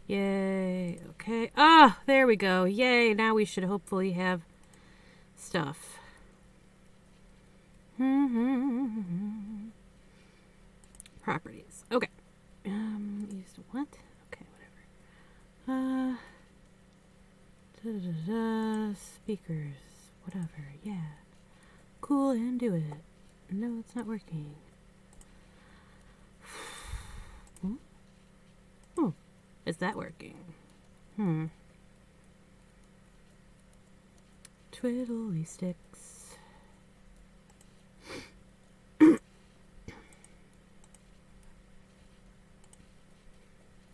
Yay. Okay. Ah, there we go. Yay. Now we should hopefully have stuff. Properties. Okay. Used what? Okay, whatever. Speakers. Whatever. Yeah. Cool and do it. No, it's not working. Oh, is that working? Twiddly sticks.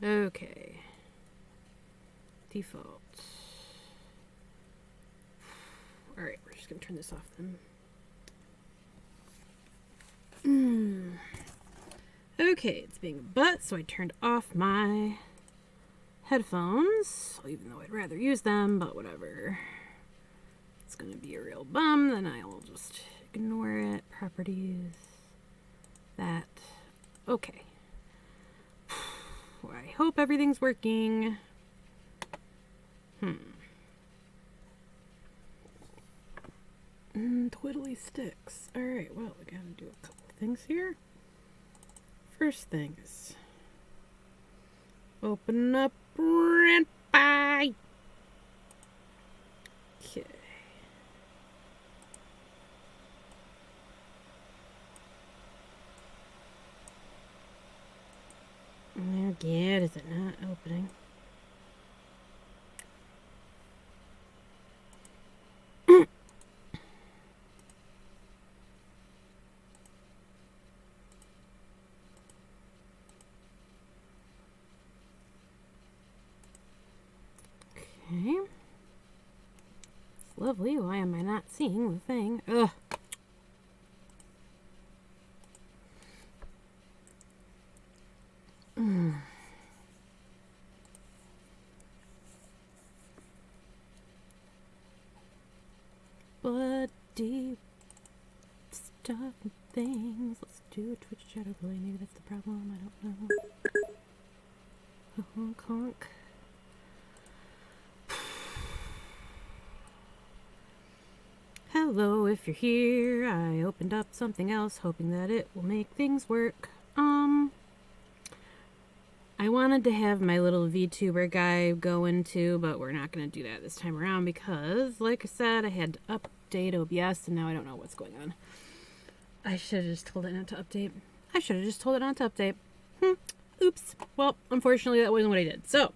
Okay. Default. Alright, we're just gonna turn this off then. Okay, it's being a butt, so I turned off my headphones, even though I'd rather use them, but whatever. It's gonna be a real bum, then I will just ignore it. Properties. That. Okay. I hope everything's working. Twiddly sticks. Alright, well, we gotta do a couple things here. First thing is open up RaneBOO. Okay. Again, is it not opening? Okay. It's lovely. Why am I not seeing the thing? Ugh. Bloody stuff and things. Let's do a Twitch chat overlay. Maybe that's the problem. I don't know. Honk honk. Hello, if you're here. I opened up something else, hoping that it will make things work. I wanted to have my little VTuber guy go into, but we're not going to do that this time around because, like I said, I had to update OBS and now I don't know what's going on. I should have just told it not to update. Oops. Well, unfortunately, that wasn't what I did. So.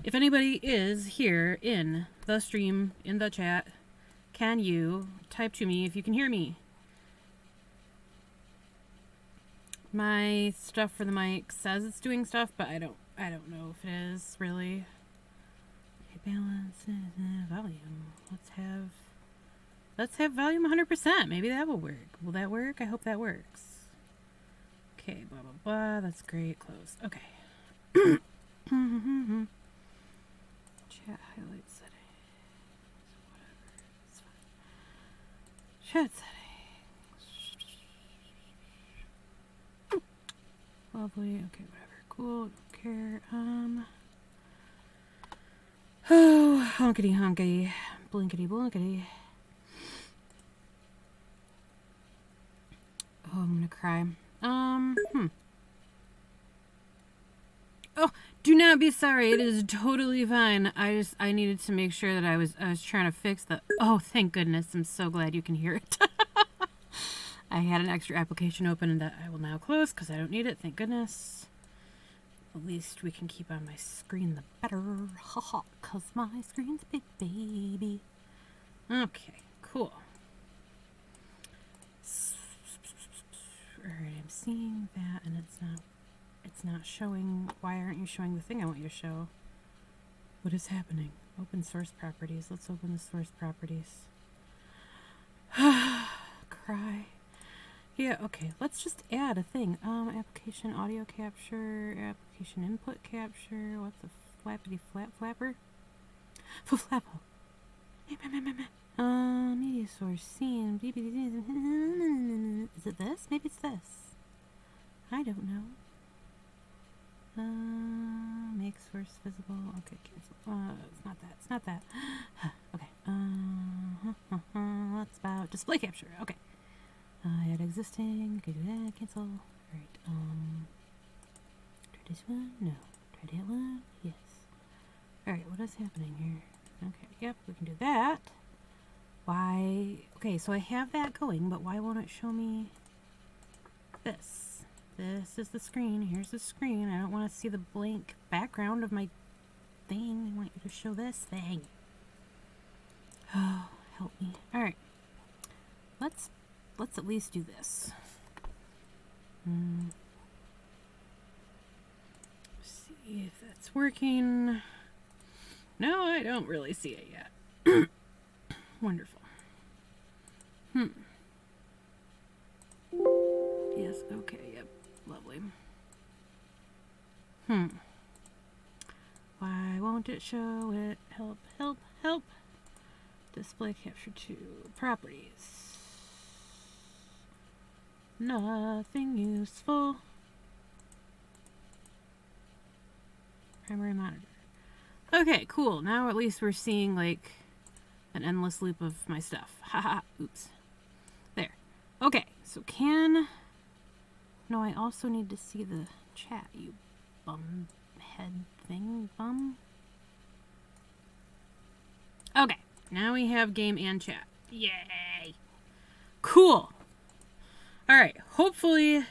If anybody is here in the stream, in the chat, can you type to me if you can hear me? My stuff for the mic says it's doing stuff, but I don't know if it is really. Okay, balance volume. Let's have volume 100%. Maybe that will work. Will that work? I hope that works. Okay, blah blah blah. That's great. Close. Okay. Chat highlight settings. Whatever. It's fine. Chat settings. Lovely. Okay, whatever. Cool. Don't care. Oh, honkity honkity. Blinkity blinkity. Oh, I'm gonna cry. Oh, do not be sorry. It is totally fine. I needed to make sure that I was trying to fix the. Oh, thank goodness. I'm so glad you can hear it. I had an extra application open and that I will now close because I don't need it. Thank goodness. At least we can keep on my screen the better. Haha, because my screen's big, baby. Okay, cool. Alright, I'm seeing that and it's not showing. Why aren't you showing the thing I want you to show? What is happening? Open source properties. Let's open the source properties. Cry. Yeah, okay. Let's just add a thing. Application audio capture, application input capture. What's the flappity flapper? Flappo. Media source scene. Is it this? Maybe it's this. I don't know. Make source visible. Okay, cancel. It's not that. It's not that. Okay. What's about display capture? Okay. Add existing. Okay, do that. Cancel. Alright. Try this one? No. Try that one? Yes. Alright, what is happening here? Okay, yep, we can do that. Why? Okay, so I have that going, but why won't it show me this? This is the screen. Here's the screen. I don't want to see the blank background of my thing. I want you to show this thing. Oh, help me. Alright. Let's at least do this. See if that's working. No, I don't really see it yet. Wonderful. Yes, okay, yep. Lovely. Why won't it show it? Help, help, help. Display capture to properties. Nothing useful. Primary monitor. Okay, cool. Now at least we're seeing like an endless loop of my stuff. Haha, oops. There. Okay, so no, I also need to see the chat, you bum head thing, bum. Okay, now we have game and chat. Yay! Cool! Alright, hopefully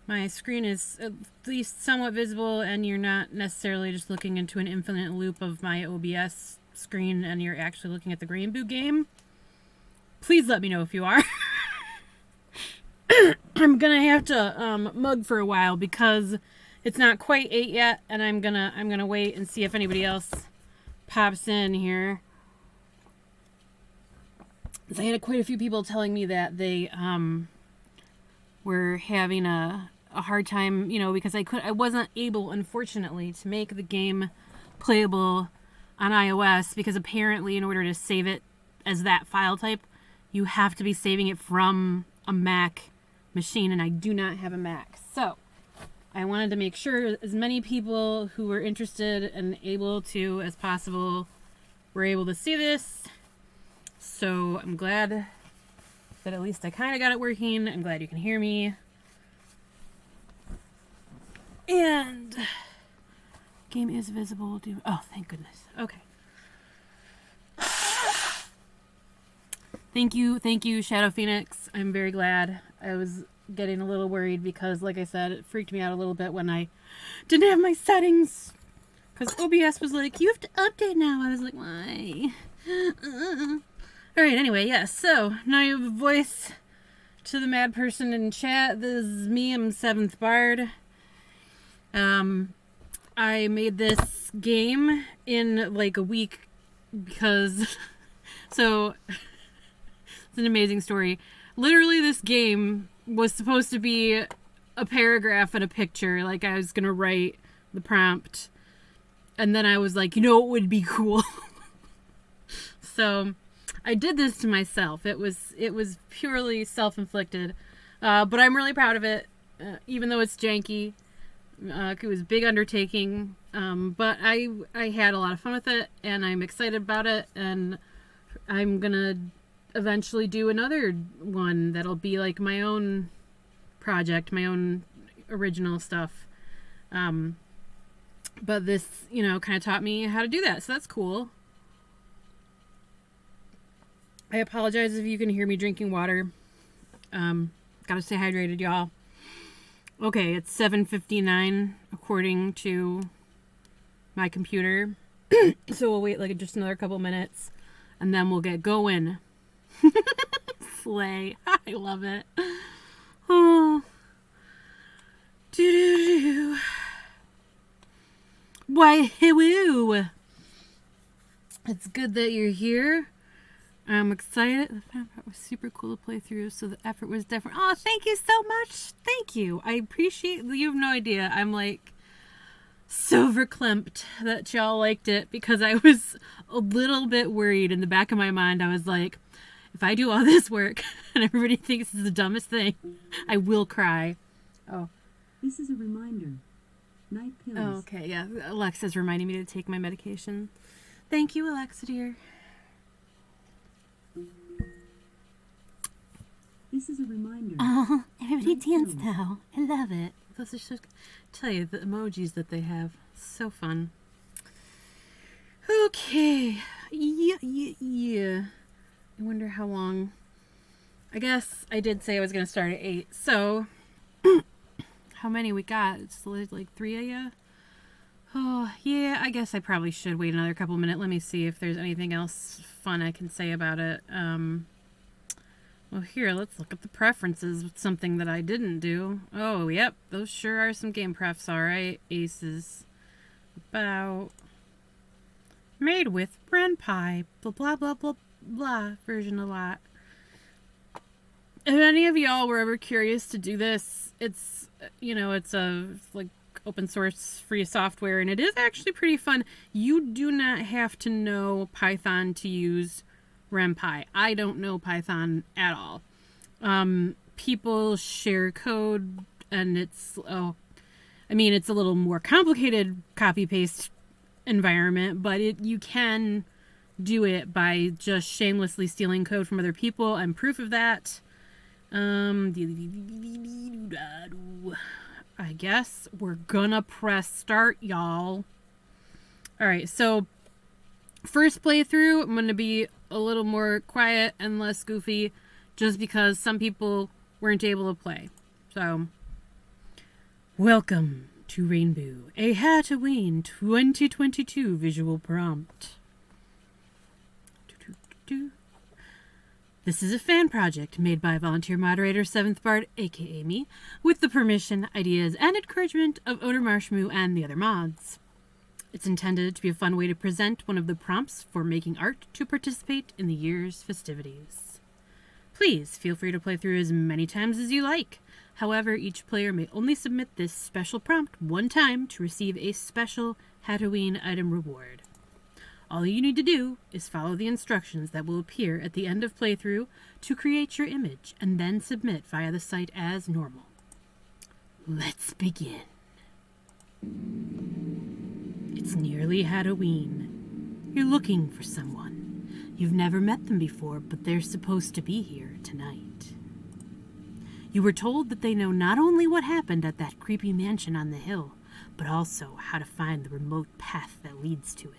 my screen is at least somewhat visible and you're not necessarily just looking into an infinite loop of my OBS screen and you're actually looking at the RaneBOO game. Please let me know if you are. I'm gonna have to mug for a while because it's not quite 8 yet, and I'm gonna wait and see if anybody else pops in here. I had quite a few people telling me that they were having a hard time, you know, because I wasn't able, unfortunately, to make the game playable on iOS because apparently in order to save it as that file type, you have to be saving it from a Mac machine, and I do not have a Mac. So I wanted to make sure as many people who were interested and able to as possible were able to see this. So I'm glad that at least I kind of got it working. I'm glad you can hear me. And game is visible. Oh, thank goodness. Okay. Thank you, Shadow Phoenix. I'm very glad. I was getting a little worried because, like I said, it freaked me out a little bit when I didn't have my settings. Because OBS was like, you have to update now. I was like, why? Alright, anyway, yes. So, now you have a voice to the mad person in chat. This is me. I'm 7th Bard. I made this game in like a week because... So... It's an amazing story. Literally, this game was supposed to be a paragraph and a picture. Like, I was going to write the prompt. And then I was like, you know what would be cool? So, I did this to myself. It was purely self-inflicted. But I'm really proud of it. Even though it's janky. It was a big undertaking. But I had a lot of fun with it. And I'm excited about it. And I'm going to eventually do another one that'll be like my own project, my own original stuff. But this, you know, kind of taught me how to do that, so that's cool. I apologize if you can hear me drinking water. Gotta stay hydrated, y'all. Okay, it's 7:59 according to my computer. So we'll wait like just another couple minutes and then we'll get going. Slay. I love it. Oh. Doo-doo-doo. Why, woo. It's good that you're here. I'm excited. The fan part was super cool to play through, so the effort was different. Oh, thank you so much. Thank you. I appreciate. You have no idea. I'm like so verklempt that y'all liked it because I was a little bit worried in the back of my mind. I was like, if I do all this work and everybody thinks it's the dumbest thing, I will cry. Oh. This is a reminder. Night pills. Oh, okay, yeah. Alexa's reminding me to take my medication. Thank you, Alexa, dear. This is a reminder. Oh, everybody Nice dance pills. now. I love it. Those are so... Tell you, the emojis that they have. So fun. Okay. Yeah. I wonder how long... I guess I did say I was going to start at 8. So, how many we got? It's like 3 of you? Oh, yeah, I guess I probably should wait another couple minutes. Let me see if there's anything else fun I can say about it. Well, here, let's look at the preferences. Something that I didn't do. Oh, yep, those sure are some game prefs, alright. Aces. About... Made with bran pie. Blah, blah, blah, blah, blah. Version a lot. If any of y'all were ever curious to do this, it's, it's a, like, open source free software, and it is actually pretty fun. You do not have to know Python to use RenPy. I don't know Python at all. People share code, and it's a little more complicated copy-paste environment, but you can do it by just shamelessly stealing code from other people. I'm proof of that. I guess we're gonna press start, y'all. Alright, so first playthrough, I'm gonna be a little more quiet and less goofy just because some people weren't able to play. So, welcome to RaneBOO, a Halloween 2022 visual prompt. This is a fan project made by volunteer moderator 7th Bard, aka me, with the permission, ideas, and encouragement of Owner Marshmoo and the other mods. It's intended to be a fun way to present one of the prompts for making art to participate in the year's festivities. Please feel free to play through as many times as you like. However, each player may only submit this special prompt one time to receive a special Halloween item reward. All you need to do is follow the instructions that will appear at the end of playthrough to create your image and then submit via the site as normal. Let's begin. It's nearly Halloween. You're looking for someone. You've never met them before, but they're supposed to be here tonight. You were told that they know not only what happened at that creepy mansion on the hill, but also how to find the remote path that leads to it.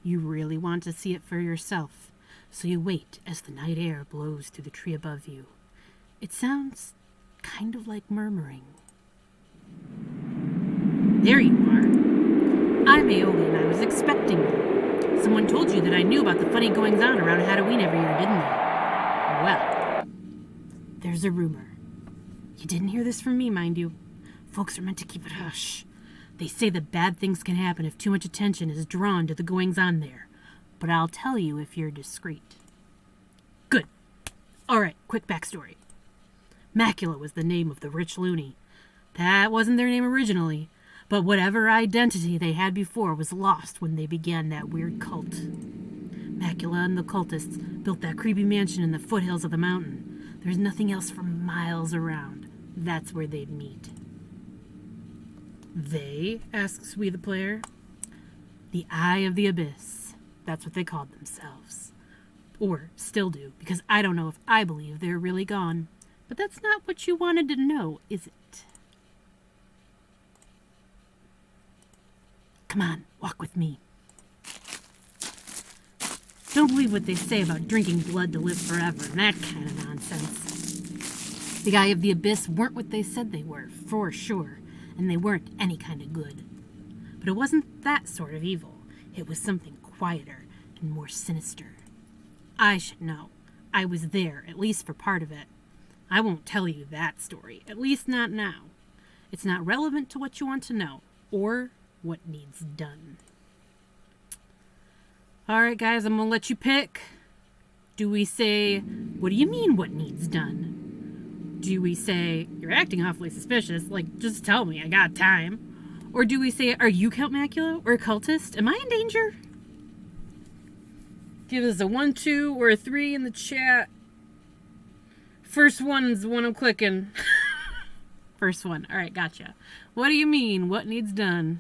You really want to see it for yourself, so you wait as the night air blows through the tree above you. It sounds kind of like murmuring. There you are. I'm Aoli, and I was expecting you. Someone told you that I knew about the funny goings-on around Halloween every year, didn't they? Well, there's a rumor. You didn't hear this from me, mind you. Folks are meant to keep it hush. They say that bad things can happen if too much attention is drawn to the goings-on there. But I'll tell you if you're discreet. Good. Alright, quick backstory. Macula was the name of the rich loony. That wasn't their name originally, but whatever identity they had before was lost when they began that weird cult. Macula and the cultists built that creepy mansion in the foothills of the mountain. There's nothing else for miles around. That's where they'd meet. They, asks we the player. The Eye of the Abyss. That's what they called themselves. Or still do, because I don't know if I believe they're really gone. But that's not what you wanted to know, is it? Come on, walk with me. Don't believe what they say about drinking blood to live forever and that kind of nonsense. The Eye of the Abyss weren't what they said they were, for sure. And they weren't any kind of good. But it wasn't that sort of evil. It was something quieter and more sinister. I should know. I was there, at least for part of it. I won't tell you that story, at least not now. It's not relevant to what you want to know, or what needs done. Alright guys, I'm gonna let you pick. Do we say, what do you mean what needs done? Do we say, you're acting awfully suspicious, like, just tell me, I got time? Or do we say, are you Count Macula, or a cultist? Am I in danger? Give us a 1, 2, or a 3 in the chat. First one's the one I'm clicking. First one. All right, gotcha. What do you mean? What needs done?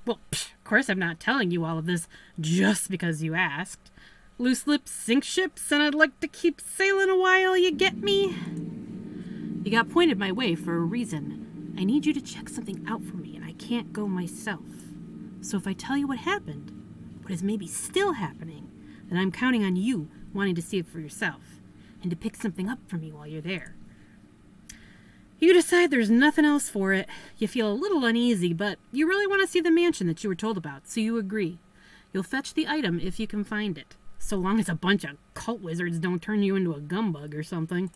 Well, of course I'm not telling you all of this just because you asked. Loose lips sink ships, and I'd like to keep sailing a while, you get me? You got pointed my way for a reason. I need you to check something out for me, and I can't go myself. So if I tell you what happened, what is maybe still happening, then I'm counting on you wanting to see it for yourself, and to pick something up for me while you're there. You decide there's nothing else for it. You feel a little uneasy, but you really want to see the mansion that you were told about, so you agree. You'll fetch the item if you can find it, so long as a bunch of cult wizards don't turn you into a gumbug or something.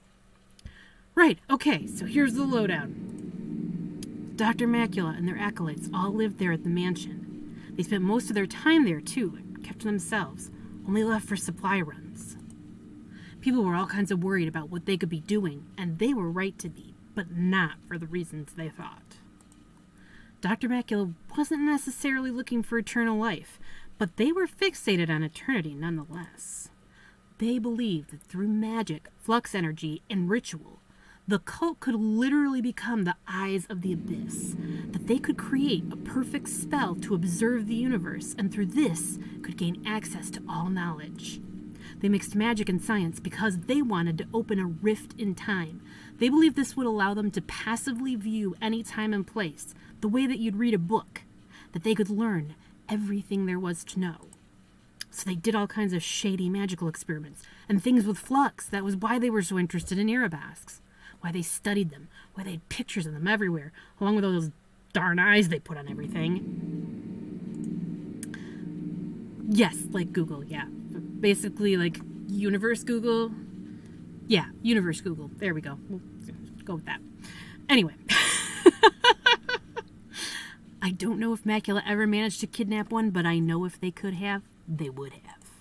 Right, okay, so here's the lowdown. Dr. Macula and their acolytes all lived there at the mansion. They spent most of their time there, too, kept to themselves, only left for supply runs. People were all kinds of worried about what they could be doing, and they were right to be, but not for the reasons they thought. Dr. Macula wasn't necessarily looking for eternal life, but they were fixated on eternity nonetheless. They believed that through magic, flux energy, and ritual, the cult could literally become the eyes of the abyss, that they could create a perfect spell to observe the universe, and through this could gain access to all knowledge. They mixed magic and science because they wanted to open a rift in time. They believed this would allow them to passively view any time and place, the way that you'd read a book, that they could learn everything there was to know. So they did all kinds of shady magical experiments, and things with flux. That was why they were so interested in Arabesques, why they studied them, why they had pictures of them everywhere, along with all those darn eyes they put on everything. Yes, like Google, yeah. Basically, like Universe Google. Yeah, Universe Google. There we go. We'll go with that. Anyway. I don't know if Macula ever managed to kidnap one, but I know if they could have, they would have.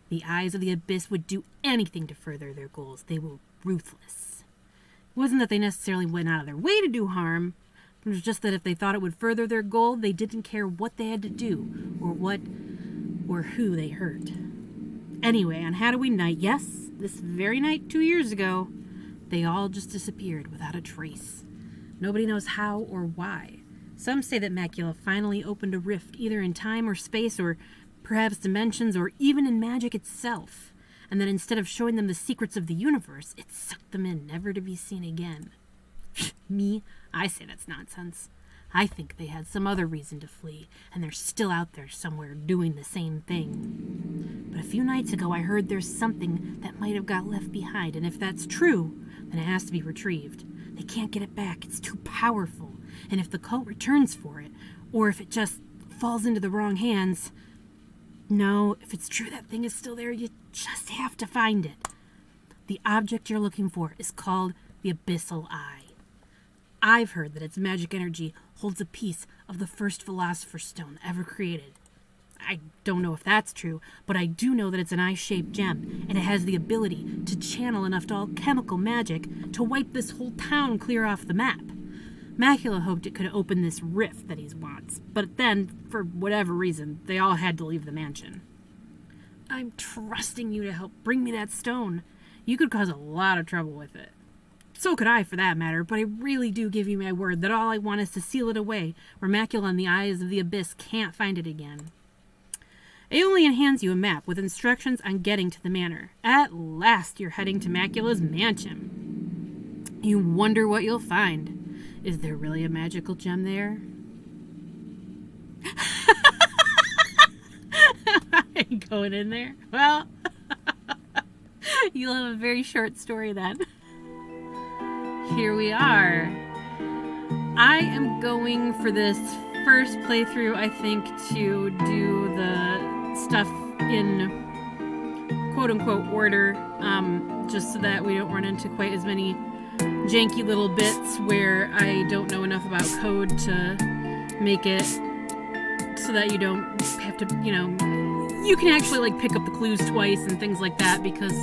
The eyes of the abyss would do anything to further their goals. They were ruthless. It wasn't that they necessarily went out of their way to do harm. It was just that if they thought it would further their goal, they didn't care what they had to do, or what or who they hurt. Anyway, on Halloween night, yes, this very night 2 years ago, they all just disappeared without a trace. Nobody knows how or why. Some say that Macula finally opened a rift, either in time or space, or perhaps dimensions, or even in magic itself, and that instead of showing them the secrets of the universe, it sucked them in, never to be seen again. Me, I say that's nonsense. I think they had some other reason to flee, and they're still out there somewhere doing the same thing. But a few nights ago I heard there's something that might have got left behind, and if that's true, then it has to be retrieved. They can't get it back, it's too powerful. And if the cult returns for it, or if it just falls into the wrong hands... No, if it's true that thing is still there, you just have to find it. The object you're looking for is called the Abyssal Eye. I've heard that its magic energy holds a piece of the first Philosopher's Stone ever created. I don't know if that's true, but I do know that it's an eye-shaped gem, and it has the ability to channel enough alchemical magic to wipe this whole town clear off the map. Macula hoped it could open this rift that he wants, but then, for whatever reason, they all had to leave the mansion. I'm trusting you to help bring me that stone. You could cause a lot of trouble with it. So could I, for that matter, but I really do give you my word that all I want is to seal it away, where Macula and the eyes of the abyss can't find it again. Aeolian hands you a map with instructions on getting to the manor. At last you're heading to Macula's mansion. You wonder what you'll find. Is there really a magical gem there? I ain't going in there. Well, you'll have a very short story then. Here we are. I am going for this first playthrough, I think, to do the stuff in quote-unquote order, just so that we don't run into quite as many janky little bits where I don't know enough about code to make it so that you don't have to, you can actually like pick up the clues twice and things like that, because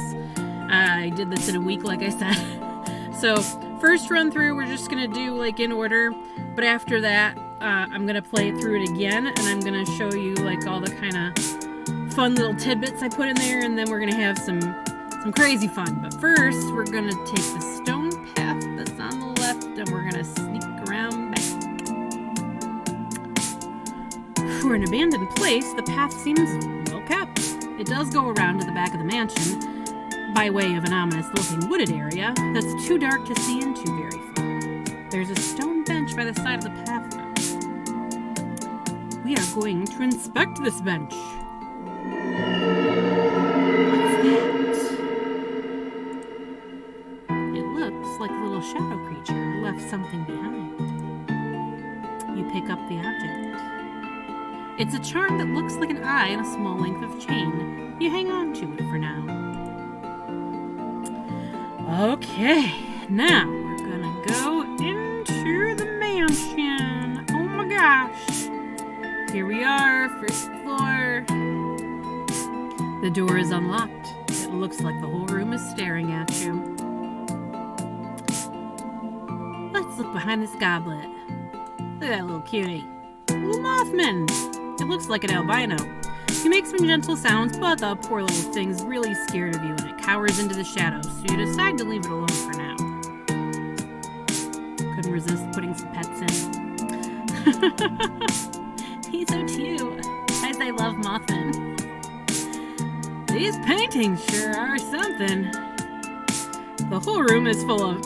I did this in a week, like I said. So first run through, we're just gonna do like in order, but after that I'm gonna play it through it again, and I'm gonna show you like all the kind of fun little tidbits I put in there, and then we're gonna have some crazy fun. But first we're gonna take the stone path that's on the and we're gonna sneak around back. For an abandoned place, the path seems well kept. It does go around to the back of the mansion by way of an ominous-looking wooded area that's too dark to see into very far. There's a stone bench by the side of the path, though. We are going to inspect this bench. What's that? It looks like a little shadow creature left something behind. You pick up the object. It's a charm that looks like an eye and a small length of chain. You hang on to it for now. Okay, now we're gonna go into the mansion. Oh my gosh. Here we are, first floor. The door is unlocked. It looks like the whole room is staring at you. Let's look behind this goblet. Look at that little cutie. Little Mothman. It looks like an albino. You make some gentle sounds, but the poor little thing's really scared of you and it cowers into the shadows, so you decide to leave it alone for now. Couldn't resist putting some pets in. He's so cute. Guys, I love Mothman. These paintings sure are something. The whole room is full of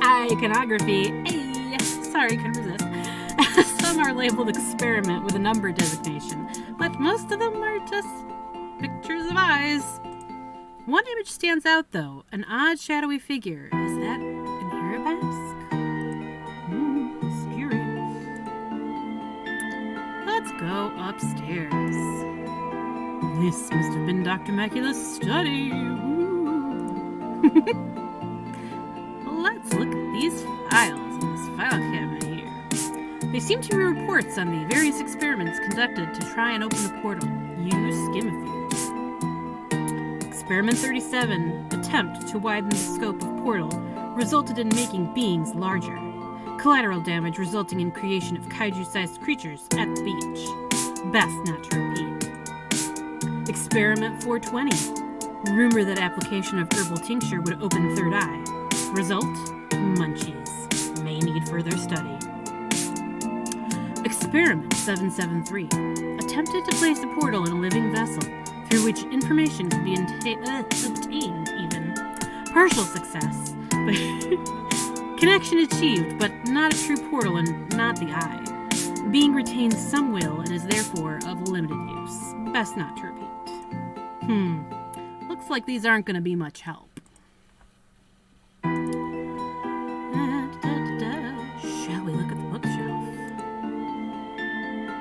iconography. Hey, sorry, couldn't resist. Some are labeled experiment with a number designation, but most of them are just pictures of eyes. One image stands out, though, an odd shadowy figure. Is that an arabesque? Mysterious. Let's go upstairs. This must have been Dr. Macula's study. Let's look at these files in this file cabinet here. They seem to be reports on the various experiments conducted to try and open the portal. You skim a few. Experiment 37, attempt to widen the scope of portal, resulted in making beings larger. Collateral damage resulting in creation of kaiju-sized creatures at the beach. Best not to repeat. Experiment 420, rumor that application of herbal tincture would open third eye. Result, munchies. May need further study. Experiment 773. Attempted to place a portal in a living vessel, through which information could be obtained even. Partial success. Connection achieved, but not a true portal and not the eye. Being retains some will and is therefore of limited use. Best not to repeat. Looks like these aren't going to be much help. Shall we look at the bookshelf?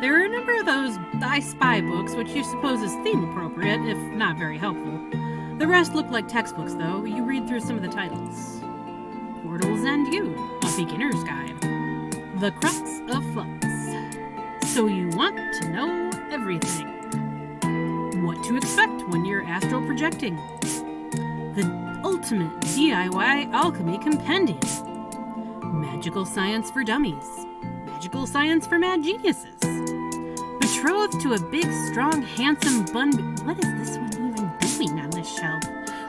There are a number of those I Spy books, which you suppose is theme appropriate, if not very helpful. The rest look like textbooks, though. You read through some of the titles. Portals and You, A Beginner's Guide. The Crux of Flux. So you want to know everything. What to expect when you're astral projecting. The Ultimate DIY Alchemy Compendium. Magical Science for Dummies. Magical Science for Mad Geniuses. Betrothed to a big, strong, handsome bun... What is this one even doing on this shelf?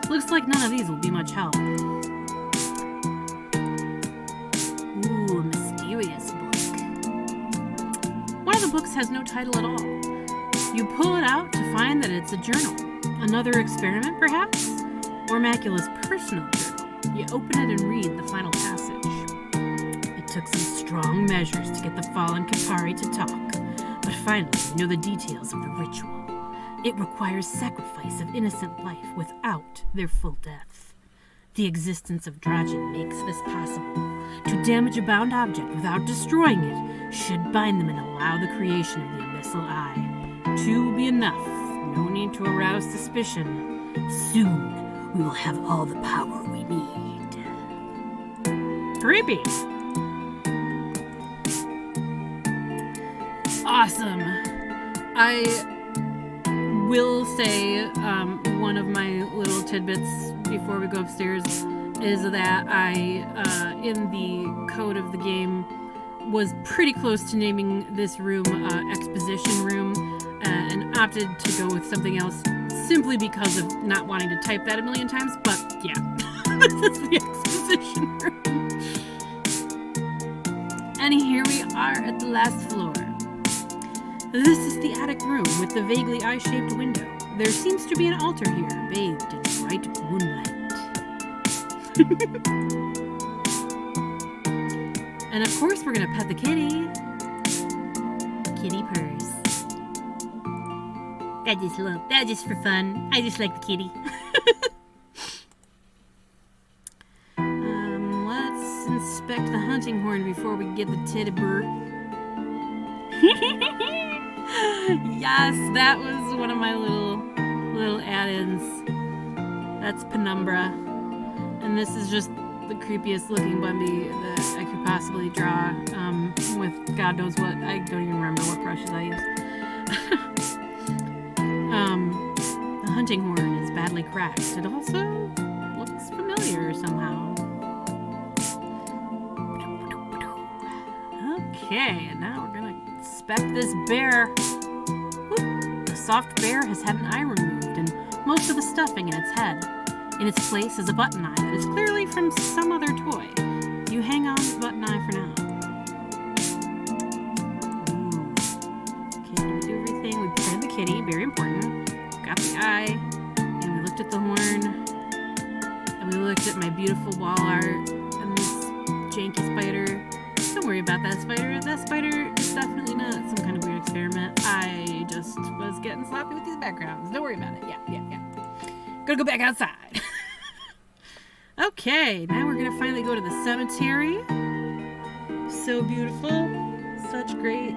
Looks like none of these will be much help. Ooh, a mysterious book. One of the books has no title at all. You pull it out to find that it's a journal. Another experiment, perhaps? Or Macula's personal journal. You open it and read the final passage. It took some strong measures to get the fallen Katari to talk. But finally, you know the details of the ritual. It requires sacrifice of innocent life without their full death. The existence of Drajan makes this possible. To damage a bound object without destroying it should bind them and allow the creation of the abyssal eye. Two will be enough. No need to arouse suspicion. Soon, we will have all the power we need. Creepy. Awesome. I will say one of my little tidbits before we go upstairs is that I, in the code of the game, was pretty close to naming this room Exposition Room and opted to go with something else simply because of not wanting to type that a million times, but yeah, this is the Exposition Room. And here we are at the last floor. This is the attic room with the vaguely eye-shaped window. There seems to be an altar here, bathed in bright moonlight. And of course we're gonna pet the kitty. Kitty purrs. That's just for fun. I just like the kitty. Let's inspect the hunting horn before we get the teddy bear. Yes, that was one of my little add-ins. That's Penumbra. And this is just the creepiest looking Bumby that I could possibly draw, with God knows what. I don't even remember what brushes I use. The hunting horn is badly cracked. It also looks familiar somehow. Okay, and now we're gonna inspect this bear. Whoop. The soft bear has had an eye removed and most of the stuffing in its head. In its place is a button eye that is clearly from some other toy. You hang on to the button eye for now. Ooh. Okay, we do everything. We petted the kitty, very important. Got the eye, and we looked at the horn, and we looked at my beautiful wall art, and this janky spider. Don't worry about that spider. That spider is definitely not some kind of weird experiment. I just was getting sloppy with these backgrounds. Don't worry about it. Yeah. Gotta go back outside. Okay, now we're gonna finally go to the cemetery. So beautiful. Such great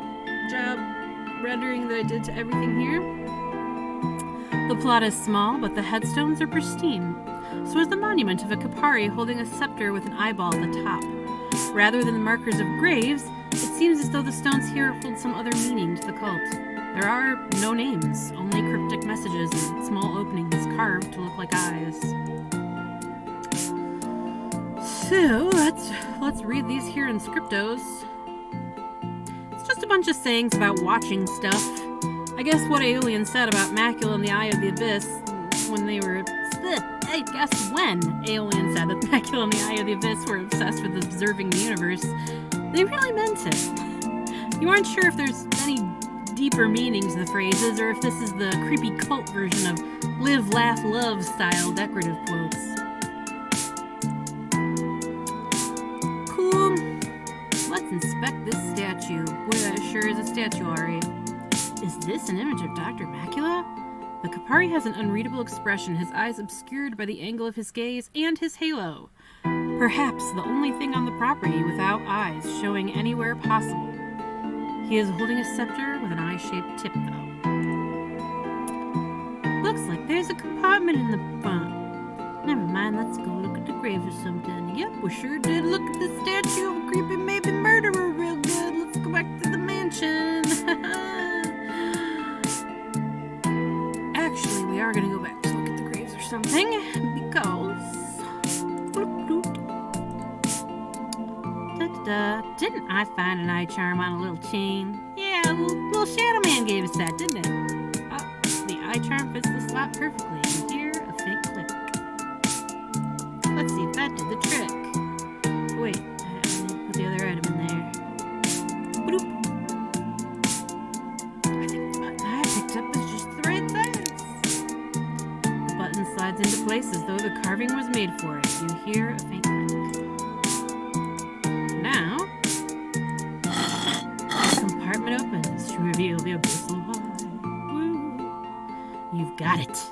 job rendering that I did to everything here. The plot is small, but the headstones are pristine. So is the monument of a Kapari holding a scepter with an eyeball at the top. Rather than the markers of graves, it seems as though the stones here hold some other meaning to the cult. There are no names, only cryptic messages and small openings carved to look like eyes. So, let's read these here in scriptos. It's just a bunch of sayings about watching stuff. I guess what Aeolian said about Macula in the Eye of the Abyss when they were... I guess when Aeolian said that Macula and the Eye of the Abyss were obsessed with observing the universe, they really meant it. You aren't sure if there's any deeper meanings to the phrases, or if this is the creepy cult version of live, laugh, love style decorative quotes. Cool. Let's inspect this statue. Boy, that sure is a statue, Ari. Is this an image of Dr. Macula? The Kapari has an unreadable expression, his eyes obscured by the angle of his gaze and his halo. Perhaps the only thing on the property without eyes showing anywhere possible. He is holding a scepter with an eye-shaped tip, though. Looks like there's a compartment in the front. Never mind, let's go look at the graves or something. Yep, we sure did look at the statue of a creepy maybe murderer real good. Let's go back to the mansion. Actually, we are going to go back to look at the graves or something, because... Didn't I find an eye charm on a little chain? Yeah, little Shadow Man gave us that, didn't it? Oh, the eye charm fits the slot perfectly. And here, a faint click. Let's see if that did the trick. Wait, I need to put the other item in there. Bloop. I think the button I picked up is just the right size. The button slides into place as though the carving was made for it. You hear a faint click. Now, the compartment opens to reveal the abyssal high. Woo. You've got it.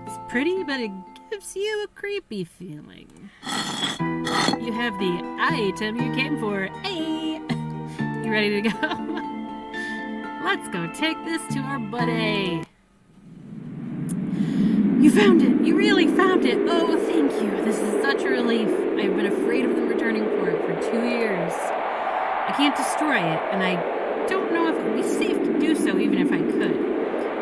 It's pretty, but it gives you a creepy feeling. You have the item you came for. Hey! You ready to go? Let's go take this to our buddy. You found it! You really found it! Oh, thank you. This is such a relief. I've been afraid of them returning for it for 2 years. I can't destroy it, and I don't know if it would be safe to do so even if I could.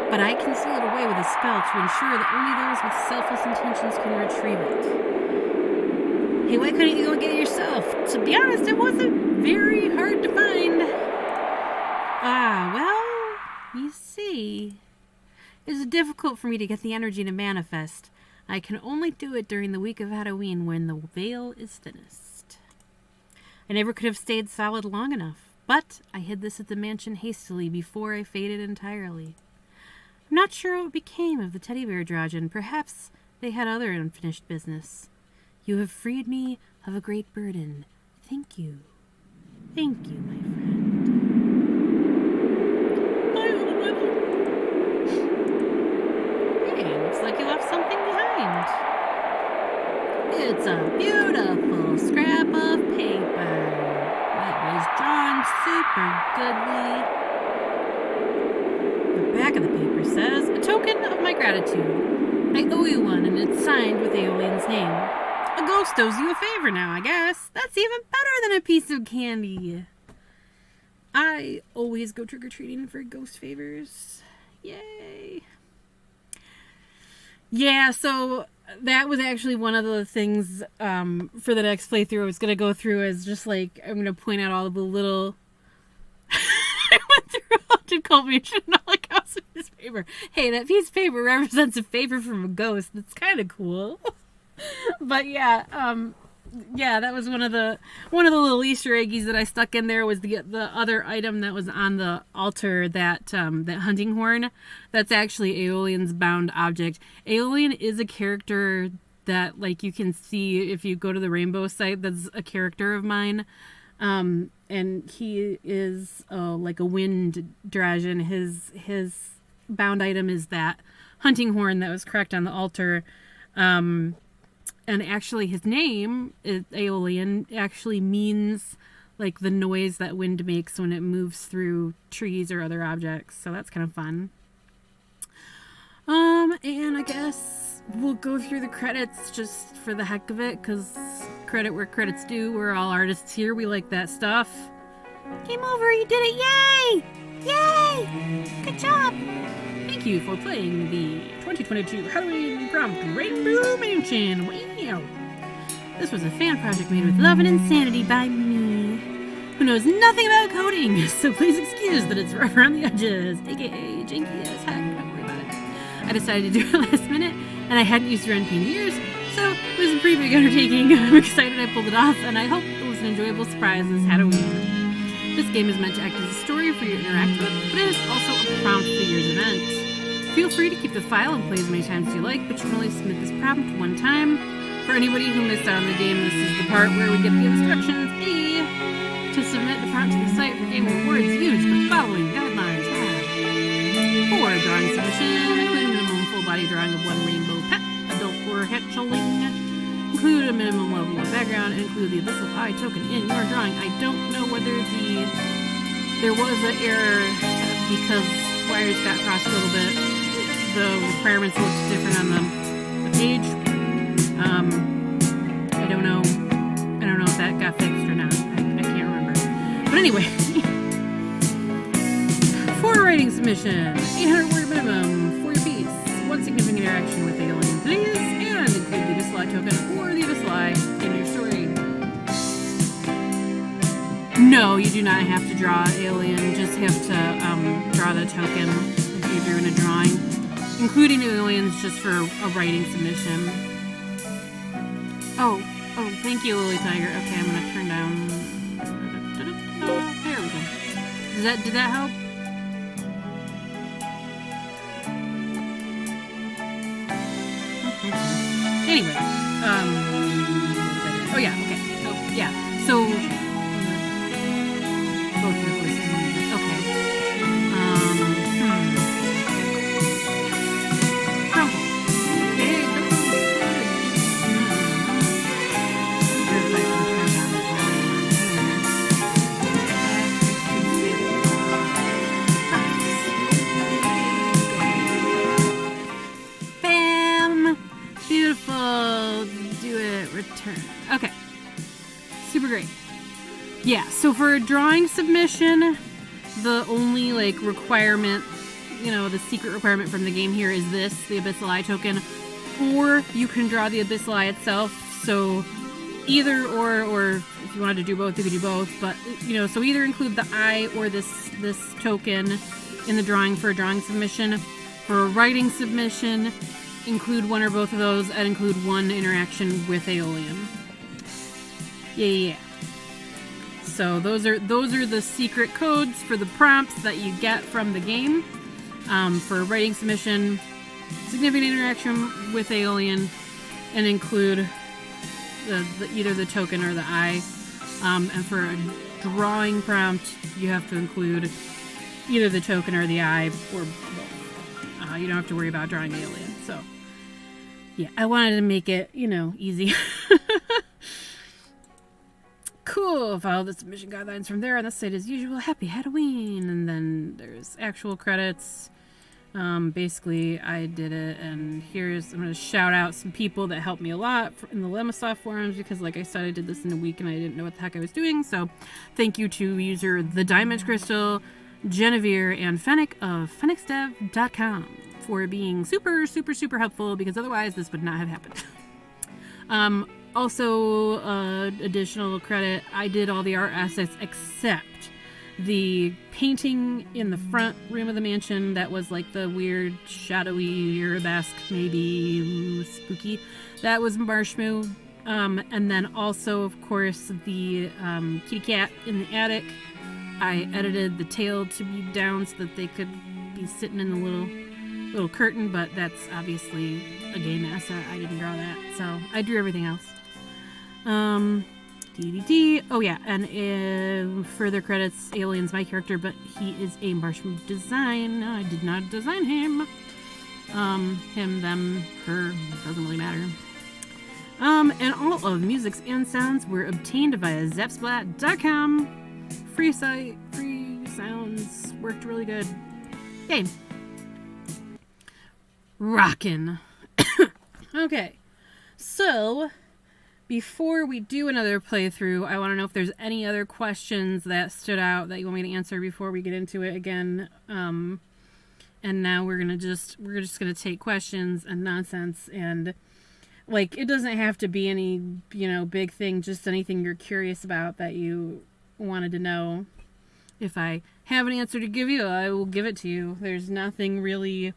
But I can seal it away with a spell to ensure that only those with selfless intentions can retrieve it. Hey, why couldn't you go get it yourself? To be honest, it wasn't very hard to find. Well, you see... It's difficult for me to get the energy to manifest. I can only do it during the week of Halloween when the veil is thinnest. I never could have stayed solid long enough. But I hid this at the mansion hastily before I faded entirely. I'm not sure what became of the teddy bear Dragon. Perhaps they had other unfinished business. You have freed me of a great burden. Thank you. Thank you, my friend. Bye, little buddy. Hey, looks like you left something behind. It's a beautiful scrap of paper. It was drawn super goodly. The back of the paper says, "A token of my gratitude. I owe you one, and it's signed with Aeolian's name. A ghost owes you a favor now, I guess. That's even better than a piece of candy." I always go trick-or-treating for ghost favors. Yay. Yeah, so that was actually one of the things for the next playthrough I was going to go through is just like, I'm going to point out all the little... I went through haunted culmination and all like house of piece of paper. Hey, that piece of paper represents a favor from a ghost. That's kind of cool. But yeah, that was one of the little Easter eggies that I stuck in there was the other item that was on the altar, that hunting horn. That's actually Aeolian's bound object. Aeolian is a character that like you can see if you go to the RaneBOO site. That's a character of mine, and he is like a wind dragon. His bound item is that hunting horn that was cracked on the altar. And actually his name, Aeolian, actually means like the noise that wind makes when it moves through trees or other objects. So that's kind of fun. And I guess we'll go through the credits just for the heck of it, because credit where credit's due. We're all artists here. We like that stuff. Game over. You did it. Yay! Yay! Good job. Thank you for playing the 2022 Halloween prompt RaneBOO Mansion. Wow! This was a fan project made with love and insanity by me, who knows nothing about coding, so please excuse that it's rough around the edges, aka janky as heck. Don't worry about it. I decided to do it last minute, and I hadn't used RenPaint in years, so it was a pretty big undertaking. I'm excited I pulled it off, and I hope it was an enjoyable surprise this Halloween. This game is meant to act as a story for you to interact with, but it is also a prompt for the year's event. Feel free to keep the file and play as many times as you like, but you can only submit this prompt one time. For anybody who missed out on the game, this is the part where we get the instructions. A. To submit the prompt to the site for game awards, use the following guidelines. 4. Drawing submission. Include a minimum full-body drawing of one rainbow pet, adult or hatchling. Include a minimum level of background, and include the abyssal eye token in your drawing. I don't know whether there was an error because wires got crossed a little bit. The requirements looked different on the page. I don't know if that got fixed or not. I can't remember. But anyway, for writing submission, 800-word minimum for your piece. One significant interaction with Aeolian, please, and include the abyssal eye token or the abyssal eye in your story. No, you do not have to draw Aeolian. Just have to draw the token if you're doing a drawing. Including Aeolians just for a writing submission. Oh, thank you, Lily Tiger. Okay, I'm gonna turn down. There we go. Did that help? Anyway, oh yeah, okay. Oh yeah. So both your voices. Okay. Return. Okay. Super great. Yeah, so for a drawing submission, the only requirement, the secret requirement from the game here is the abyssal eye token, or you can draw the abyssal eye itself. So either or if you wanted to do both, you could do both, but so either include the eye or this token in the drawing for a drawing submission. For a writing submission, include one or both of those, and include one interaction with Aeolian. Yeah. So those are the secret codes for the prompts that you get from the game for writing submission, significant interaction with alien, and include either the token or the eye. And for a drawing prompt, you have to include either the token or the eye, or both. You don't have to worry about drawing the alien. So, yeah, I wanted to make it, easy. Cool. Follow the submission guidelines from there on the site as usual. Happy Halloween. And then there's actual credits. Basically, I did it, and I'm going to shout out some people that helped me a lot in the Lemasoft forums, because like I said, I did this in a week and I didn't know what the heck I was doing. So thank you to user The Diamond Crystal, Genevieve, and Fennec of fennexdev.com for being super, super, super helpful, because otherwise this would not have happened. Also, additional credit, I did all the art assets except the painting in the front room of the mansion that was like the weird shadowy arabesque, maybe spooky. That was Marshmoo. And then also, of course, the kitty cat in the attic. I edited the tail to be down so that they could be sitting in the little curtain, but that's obviously a game asset. I didn't draw that, so I drew everything else. DDD. Oh yeah, and further credits, Alien's my character, but he is a Marshmoo design. I did not design him. Him, them, her, doesn't really matter. And all of musics and sounds were obtained via Zapsplat.com. Free site, free sounds, worked really good. Yay. Rockin'. Okay, so before we do another playthrough, I want to know if there's any other questions that stood out that you want me to answer before we get into it again. And now we're just gonna take questions and nonsense, and like, it doesn't have to be any, big thing, just anything you're curious about that you wanted to know. If I have an answer to give you, I will give it to you. There's nothing really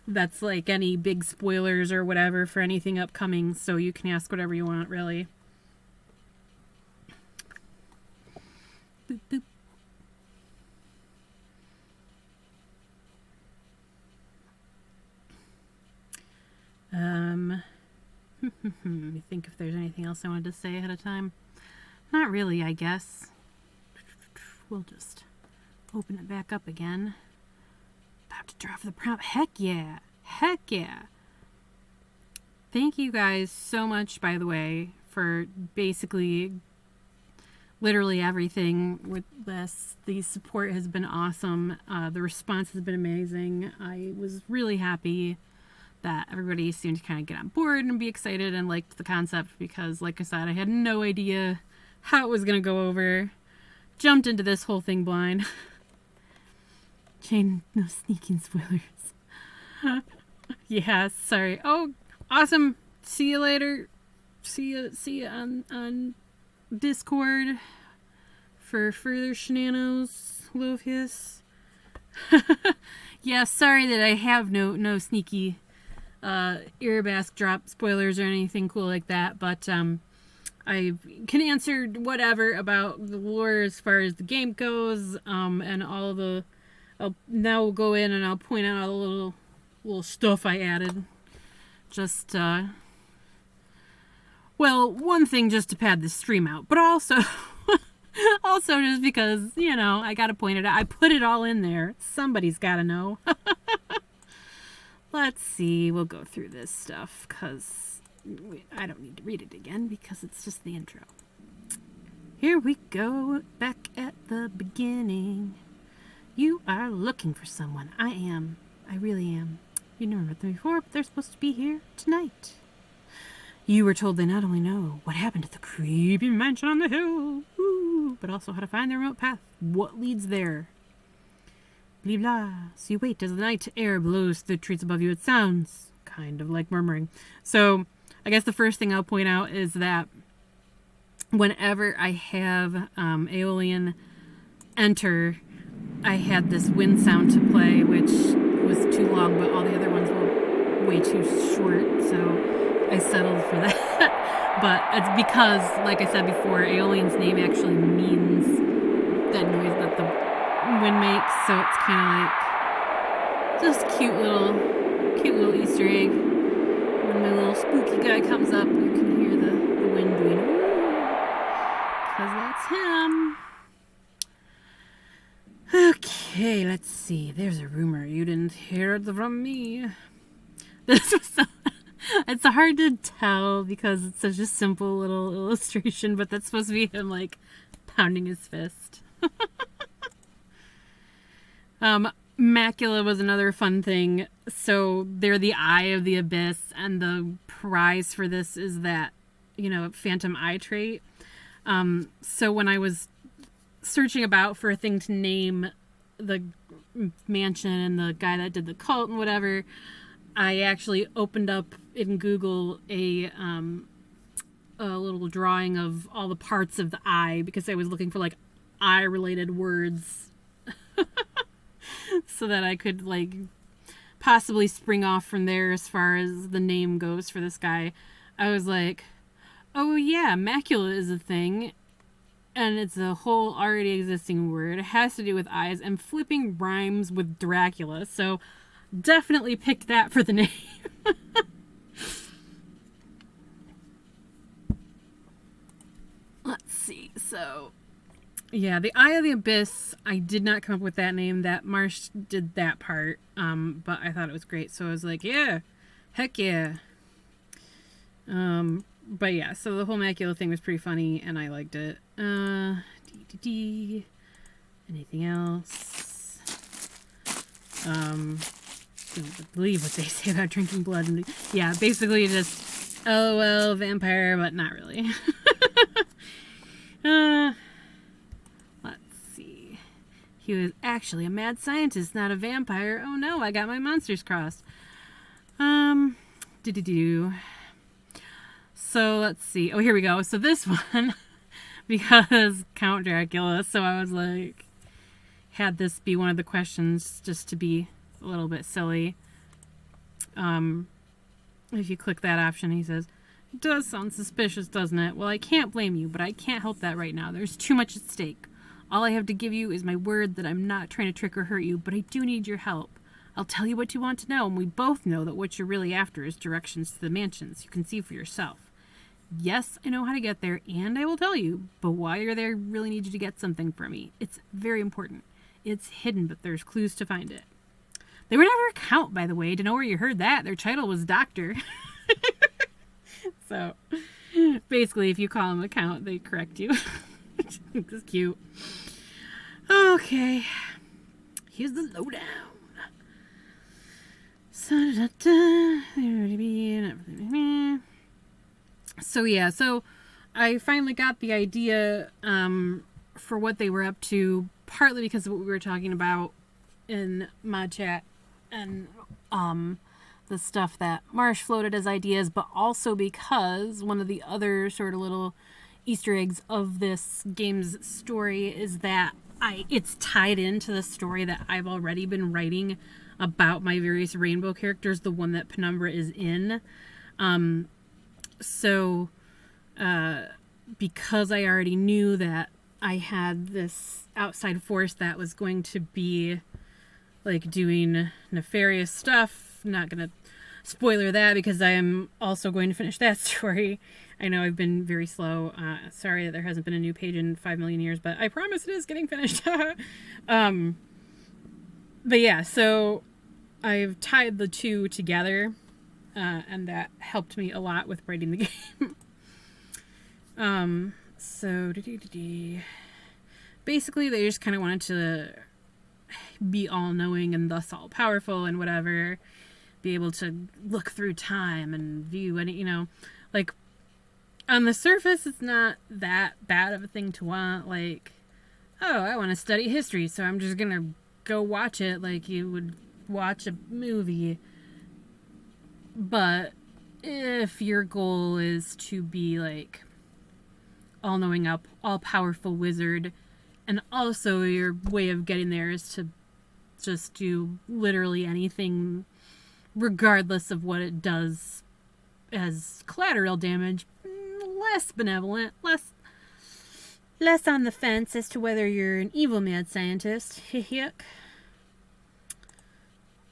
that's like any big spoilers or whatever for anything upcoming, so you can ask whatever you want, really. Boop, boop. Let me think if there's anything else I wanted to say ahead of time. Not really, I guess. We'll just open it back up again. About to draw for the prompt. Heck yeah. Heck yeah. Thank you guys so much, by the way, for basically literally everything with this. The support has been awesome. The response has been amazing. I was really happy that everybody seemed to kind of get on board and be excited and liked the concept, because, like I said, I had no idea how it was going to go over. Jumped into this whole thing blind. Jane, no sneaking spoilers. Yeah, sorry. Oh, awesome. See you later. See you on Discord for further shenanigans. Love his. Yeah, sorry that I have no sneaky Irabasque drop spoilers or anything cool like that, but I can answer whatever about the lore as far as the game goes, and all the. Now we'll go in and I'll point out all the little stuff I added. Just well, one thing just to pad the stream out, but also also just because, I gotta point it out. I put it all in there. Somebody's gotta know. Let's see. We'll go through this stuff, because I don't need to read it again, because it's just the intro. Here we go, back at the beginning. You are looking for someone. I am. I really am. You never met them before, but they're supposed to be here tonight. You were told they not only know what happened at the creepy mansion on the hill, but also how to find the remote path. What leads there? Blah blah. So you wait as the night air blows through the trees above you. It sounds kind of like murmuring. So I guess the first thing I'll point out is that whenever I have Aeolian enter, I had this wind sound to play, which was too long, but all the other ones were way too short. So I settled for that. But it's because, like I said before, Aeolian's name actually means that noise that the wind makes, so it's kind of like just cute little Easter egg. When my little spooky guy comes up, you can hear the wind doing because that's him. Okay, let's see. There's a rumor you didn't hear it from me. This was so, it's hard to tell because it's such a simple little illustration, but that's supposed to be him like pounding his fist. Macula was another fun thing. So they're the eye of the abyss, and the prize for this is that, phantom eye trait. So when I was searching about for a thing to name the mansion and the guy that did the cult and whatever, I actually opened up in Google a little drawing of all the parts of the eye because I was looking for like eye related words so that I could like possibly spring off from there as far as the name goes for this guy. I was like, oh yeah, macula is a thing, and it's a whole already existing word. It has to do with eyes, and flipping rhymes with Dracula, so definitely picked that for the name. Let's see, so yeah, the Eye of the Abyss, I did not come up with that name. That Marsh did that part, but I thought it was great, so I was like, yeah, heck yeah. But yeah, so the whole macula thing was pretty funny, and I liked it. Anything else? Don't believe what they say about drinking blood. Yeah, basically just, LOL, vampire, but not really. Let's see. He was actually a mad scientist, not a vampire. Oh no, I got my monsters crossed. So let's see. Oh, here we go. So this one, because Count Dracula, so I was like, had this be one of the questions just to be a little bit silly. If you click that option, he says, it does sound suspicious, doesn't it? Well, I can't blame you, but I can't help that right now. There's too much at stake. All I have to give you is my word that I'm not trying to trick or hurt you, but I do need your help. I'll tell you what you want to know, and we both know that what you're really after is directions to the mansions. You can see for yourself. Yes, I know how to get there, and I will tell you, but while you're there, I really need you to get something for me. It's very important. It's hidden, but there's clues to find it. They were never a count, by the way. To know where you heard that, their title was Doctor. So, basically, if you call them a count, they correct you. Which I think is cute. Okay. Here's the lowdown. So yeah, so I finally got the idea for what they were up to, partly because of what we were talking about in Mod Chat and the stuff that Marsh floated as ideas, but also because one of the other sort of little Easter eggs of this game's story is that it's tied into the story that I've already been writing about my various RaneBOO characters, the one that Penumbra is in. So because I already knew that I had this outside force that was going to be like doing nefarious stuff, not gonna spoiler that because I am also going to finish that story. I know I've been very slow. Sorry that there hasn't been a new page in 5 million years, but I promise it is getting finished. But yeah, so I've tied the two together, and that helped me a lot with writing the game. So basically they just kind of wanted to be all-knowing and thus all-powerful and whatever, be able to look through time and view any, like, on the surface it's not that bad of a thing to want, like, oh, I want to study history, so I'm just gonna go watch it like you would watch a movie. But if your goal is to be like all-knowing, all-powerful wizard, and also your way of getting there is to just do literally anything regardless of what it does as collateral damage, less benevolent, less on the fence as to whether you're an evil mad scientist. Yuck.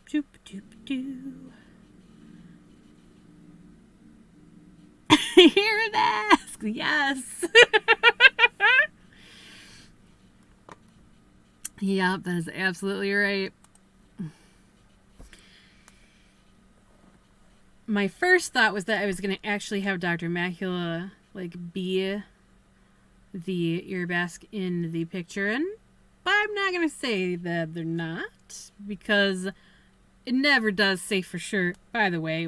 Doop doop doo. Hear that? Yes. Yep, that is absolutely right. My first thought was that I was going to actually have Dr. Macula be the Earbask in the picture, and I'm not going to say that they're not, because it never does say for sure, by the way,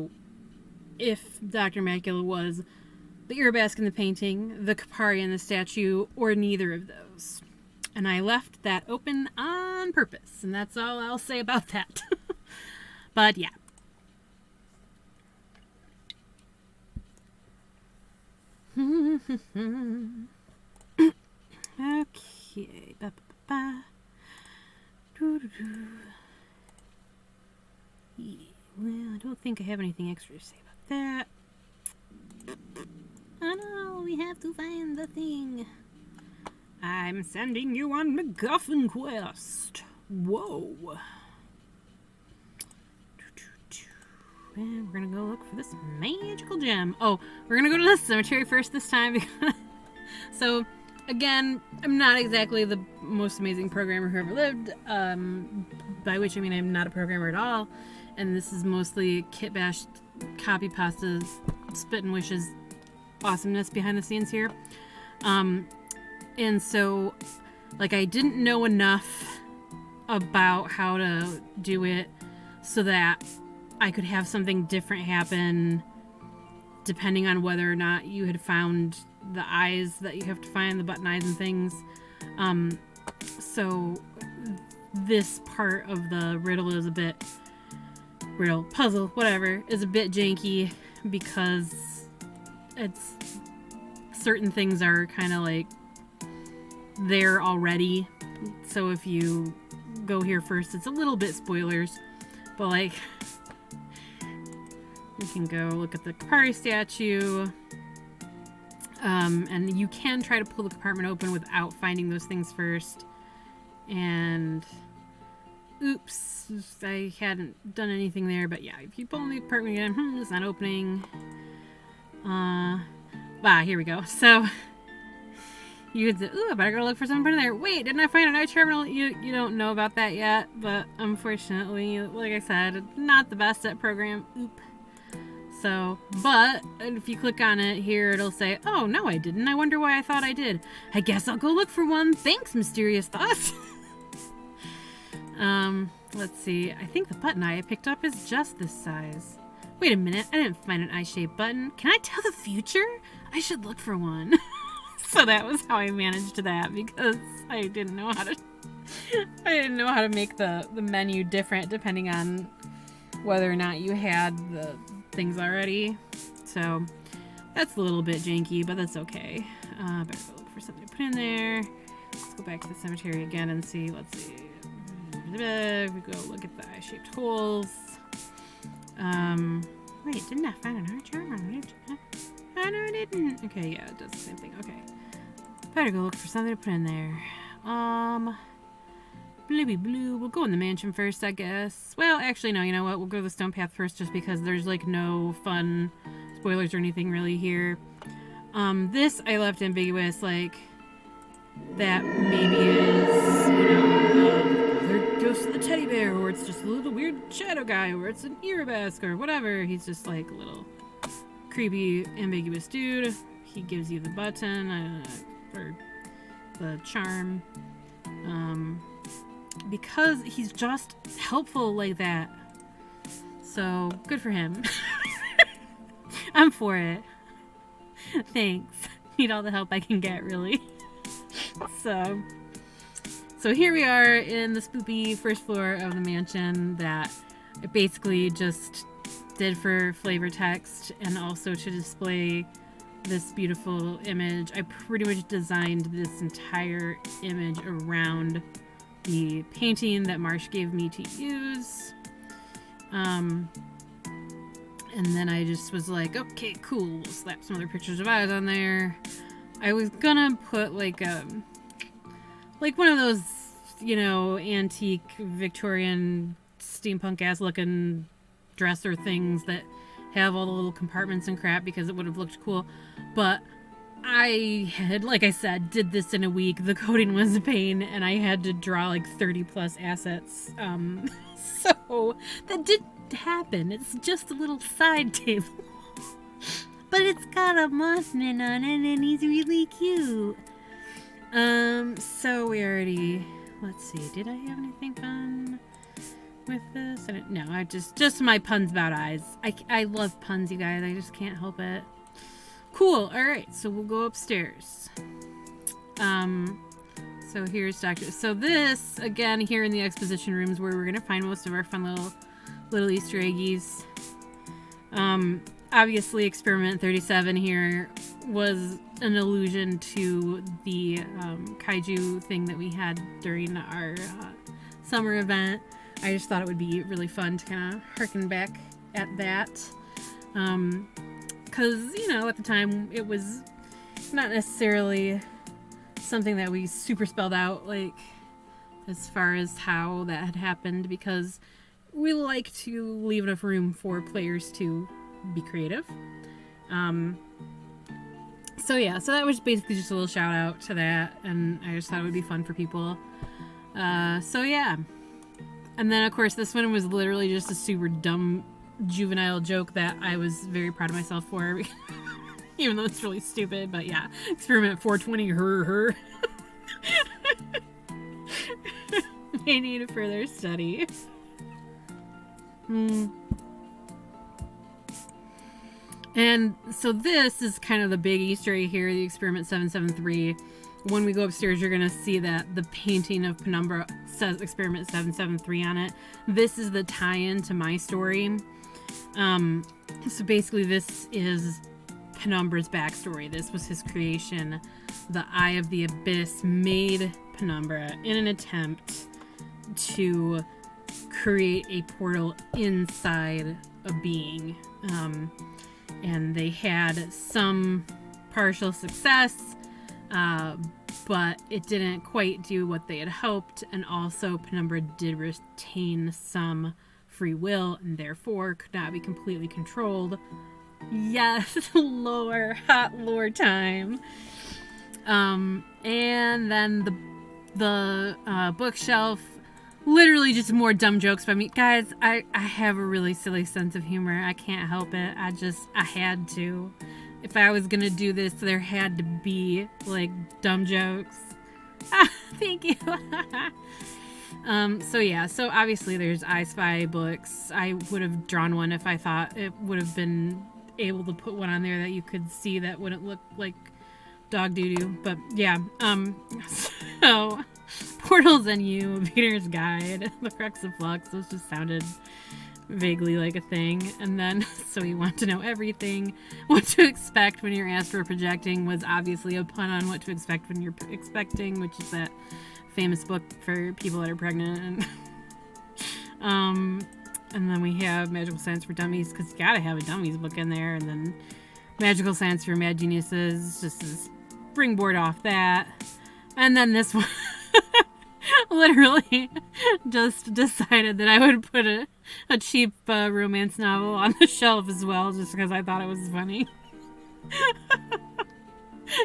if Dr. Macula was the Earbask in the painting, the Kapari in the statue, or neither of those. And I left that open on purpose, and that's all I'll say about that. But yeah. Okay. Ba-ba-ba. Doo-doo-doo. Yeah, well, I don't think I have anything extra to say about that. Oh no, we have to find the thing. I'm sending you on MacGuffin quest. Whoa. And we're gonna go look for this magical gem. Oh, we're gonna go to the cemetery first this time. So, again, I'm not exactly the most amazing programmer who ever lived. By which I mean I'm not a programmer at all. And this is mostly kit bashed copy pastas, spit and wishes awesomeness behind the scenes here. And so, I didn't know enough about how to do it so that I could have something different happen depending on whether or not you had found the eyes that you have to find, the button eyes and things. So this part of the puzzle, whatever, is a bit janky because certain things are kind of there already. So if you go here first, it's a little bit spoilers, but you can go look at the Kapari statue, and you can try to pull the compartment open without finding those things first. And oops, I hadn't done anything there, but yeah, if you pull the compartment again, it's not opening. Here we go. So you would say, ooh, I better go look for something in there. Wait, didn't I find an eye terminal? You don't know about that yet, but unfortunately, like I said, not the best at program. Oop. So, but if you click on it here, it'll say, oh, no, I didn't. I wonder why I thought I did. I guess I'll go look for one. Thanks, mysterious thoughts. Let's see. I think the button I picked up is just this size. Wait a minute. I didn't find an eye-shaped button. Can I tell the future? I should look for one. So that was how I managed that, because I didn't know how to make the menu different depending on whether or not you had the things already. So that's a little bit janky, but that's okay. Better go look for something to put in there. Let's go back to the cemetery again and see. Let's see. We go look at the eye-shaped holes. Wait, didn't I find an archer? Oh, no, I didn't. Okay, yeah, it does the same thing. Okay. Better go look for something to put in there. Bluey blue. We'll go in the mansion first, I guess. Well, actually, no, you know what? We'll go to the stone path first just because there's no fun spoilers or anything really here. This I left ambiguous, that maybe is, there goes the teddy bear, or it's just a little weird shadow guy, or it's an Earbask, or whatever. He's just a little creepy, ambiguous dude. He gives you the button, or the charm. Because he's just helpful like that. So, good for him. I'm for it. Thanks. Need all the help I can get, really. So here we are in the spoopy first floor of the mansion that I basically just did for flavor text and also to display this beautiful image. I pretty much designed this entire image around the painting that Marsh gave me to use. And then I just was like, okay, cool. We'll slap some other pictures of eyes on there. I was gonna put like one of those, antique Victorian steampunk ass looking dresser things that have all the little compartments and crap, because it would have looked cool. But I had, like I said, did this in a week. The coding was a pain, and I had to draw like 30 plus assets. So that did happen. It's just a little side table. But it's got a Mothman on it, and he's really cute. So we already... Let's see. Did I have anything fun with this? No, I just my puns about eyes. I love puns, you guys. I just can't help it. Cool. All right. So we'll go upstairs. So here's Dr. So this, again, here in the exposition rooms where we're going to find most of our fun little Easter eggies. Obviously, Experiment 37 here was an allusion to the kaiju thing that we had during our summer event. I just thought it would be really fun to kind of harken back at that. Because, at the time, it was not necessarily something that we super spelled out, like, as far as how that had happened, because we like to leave enough room for players to be creative. So that was basically just a little shout out to that, and I just thought it would be fun for people. And then of course this one was literally just a super dumb juvenile joke that I was very proud of myself for, even though it's really stupid. But yeah, Experiment 420, her. May need further study. And so this is kind of the big Easter egg here, the Experiment 773. When we go upstairs, you're going to see that the painting of Penumbra says Experiment 773 on it. This is the tie-in to my story. So basically this is Penumbra's backstory. This was his creation. The Eye of the Abyss made Penumbra in an attempt to create a portal inside a being. And they had some partial success, but it didn't quite do what they had hoped. And also Penumbra did retain some free will and therefore could not be completely controlled. Yes, hot lore time. And then the bookshelf, literally just more dumb jokes by me. Guys, I have a really silly sense of humor. I can't help it. I had to. If I was gonna do this, there had to be, like, dumb jokes. Thank you. So obviously there's I Spy books. I would have drawn one if I thought it would have been able to put one on there that you could see that wouldn't look like dog doo-doo. But yeah, so Portals and You, Peter's Guide, The Crux of Flux, those just sounded vaguely like a thing. And then, so you want to know everything. What to expect when you're astral projecting was obviously a pun on What to Expect When You're Expecting, which is that famous book for people that are pregnant. And then we have Magical Science for Dummies, because you gotta have a dummies book in there. And then Magical Science for Mad Geniuses, just a springboard off that. And then this one literally just decided that I would put a cheap romance novel on the shelf as well, just because I thought it was funny.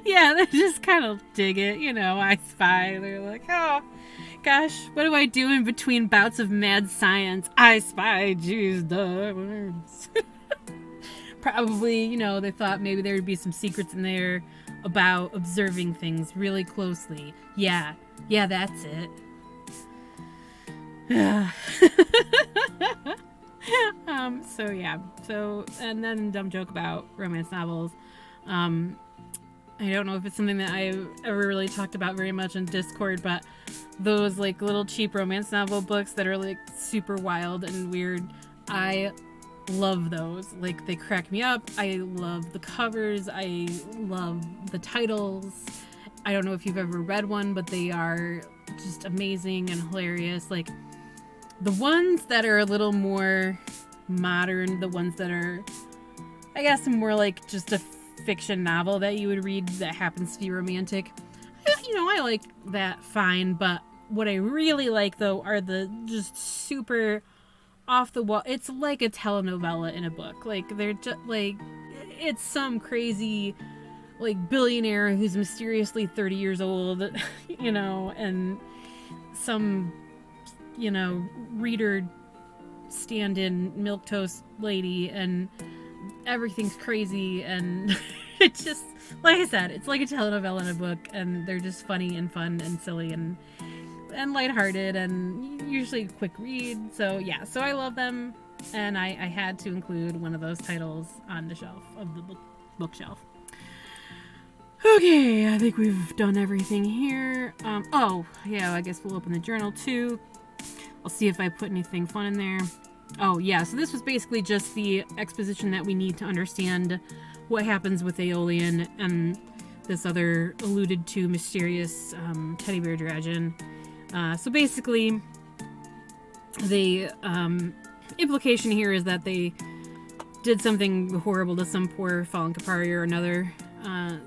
Yeah, they just kind of dig it, I spy. They're like, oh, gosh, what do I do in between bouts of mad science? I spy, geez, duh. Probably, they thought maybe there would be some secrets in there about observing things really closely. Yeah, that's it. And then dumb joke about romance novels. I don't know if it's something that I've ever really talked about very much in Discord, but those like little cheap romance novel books that are like super wild and weird, I love those. Like, they crack me up. I love the covers. I love the titles. I don't know if you've ever read one, but they are just amazing and hilarious. Like, the ones that are a little more modern, the ones that are, I guess, more like just a fiction novel that you would read that happens to be romantic. You know, I like that fine, but what I really like, though, are the just super off the wall. It's like a telenovela in a book. Like, they're just, like, it's some crazy, like, billionaire who's mysteriously 30 years old, you know, and some, you know, reader stand-in milquetoast lady, and everything's crazy, and it's just, like I said, it's like a telenovela in a book, and they're just funny and fun and silly and lighthearted, and usually a quick read. So yeah, so I love them, and I had to include one of those titles on the shelf of the bookshelf. Okay, I think we've done everything here. Oh yeah, I guess we'll open the journal too. I'll see if I put anything fun in there. Oh yeah, so this was basically just the exposition that we need to understand what happens with Aeolian and this other alluded to mysterious teddy bear dragon. So basically, the implication here is that they did something horrible to some poor fallen Kapari or another,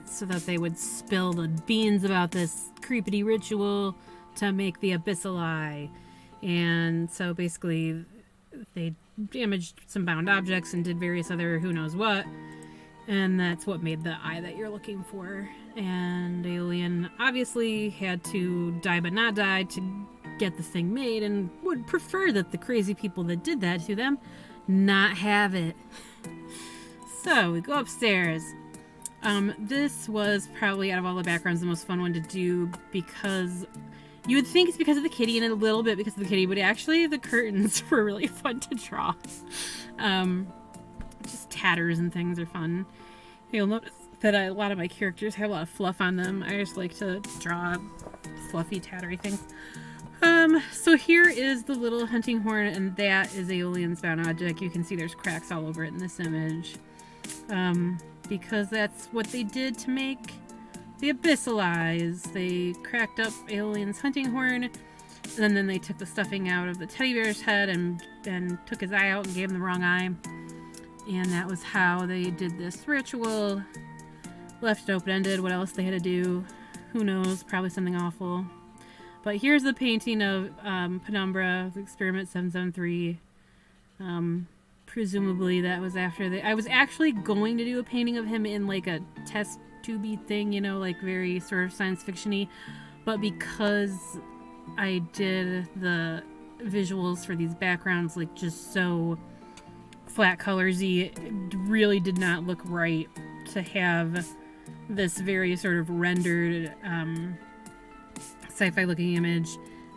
so that they would spill the beans about this creepity ritual to make the Abyssal Eye. And so basically, they damaged some bound objects and did various other who knows what. And that's what made the eye that you're looking for. And Aeolian obviously had to die but not die to get this thing made, and would prefer that the crazy people that did that to them not have it. So we go upstairs. This was probably, out of all the backgrounds, the most fun one to do, because you would think it's because of the kitty and a little bit because of the kitty, but actually the curtains were really fun to draw. Just tatters and things are fun. You'll notice that a lot of my characters have a lot of fluff on them. I just like to draw fluffy, tattery things. So here is the little hunting horn, and that is Aeolian's bound object. You can see there's cracks all over it in this image. Because that's what they did to make the Abyssal Eyes. They cracked up Aeolian's hunting horn, and then they took the stuffing out of the teddy bear's head and took his eye out and gave him the wrong eye. And that was how they did this ritual. Left it open-ended. What else they had to do? Who knows? Probably something awful. But here's the painting of Penumbra, Experiment 773. Presumably that was after I was actually going to do a painting of him in like a test tubey thing, you know, like very sort of science fiction-y. But because I did the visuals for these backgrounds like just so flat colorsy, it really did not look right to have this very sort of rendered sci-fi looking image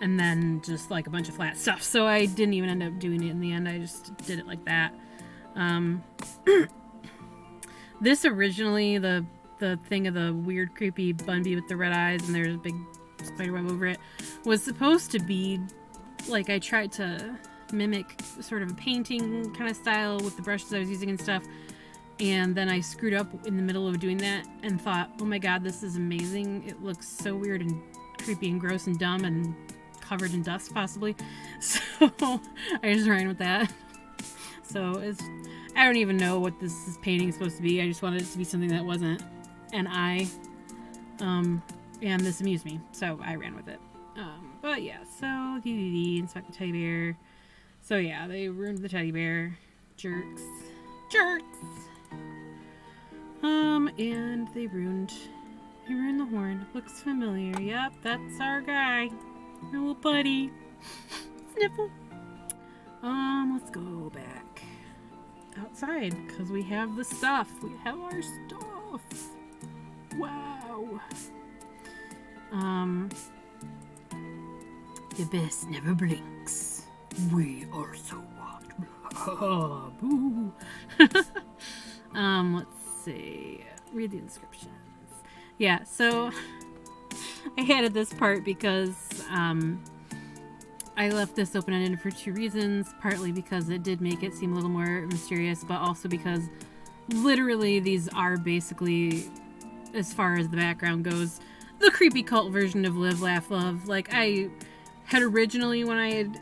and then just like a bunch of flat stuff. So I didn't even end up doing it in the end. I just did it like that. This originally, the thing of the weird creepy bun bee with the red eyes and there's a big spider web over it, was supposed to be like, I tried to mimic sort of a painting kind of style with the brushes I was using and stuff, and then I screwed up in the middle of doing that and thought, oh my god, this is amazing. It looks so weird and creepy and gross and dumb and covered in dust possibly. So I just ran with that. So I don't even know what this painting is supposed to be. I just wanted it to be something that wasn't an eye. And this amused me, so I ran with it. But yeah, so DVD, inspect the teddy bear. So yeah, they ruined the teddy bear. Jerks. And they ruined the horn. Looks familiar. Yep, that's our guy. Our little buddy. Sniffle. Let's go back outside, because we have the stuff. We have our stuff. Wow. The abyss never blinks. We are so what? Boo. Let's see. Read the inscriptions. Yeah, so I added this part because I left this open-ended for two reasons. Partly because it did make it seem a little more mysterious, but also because literally these are basically, as far as the background goes, the creepy cult version of Live, Laugh, Love. Like, I had originally, when I had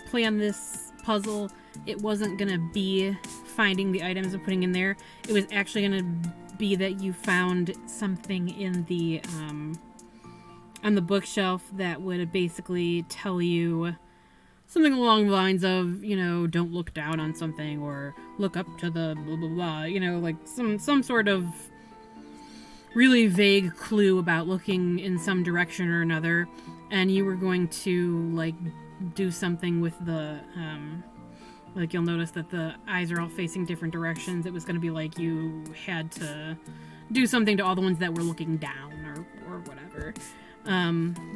planned this puzzle, it wasn't going to be finding the items and putting in there. It was actually going to be that you found something in the on the bookshelf that would basically tell you something along the lines of, you know, don't look down on something, or look up to the blah blah blah, you know, like some sort of really vague clue about looking in some direction or another. And you were going to like do something with the like, you'll notice that the eyes are all facing different directions. It was going to be like you had to do something to all the ones that were looking down or whatever.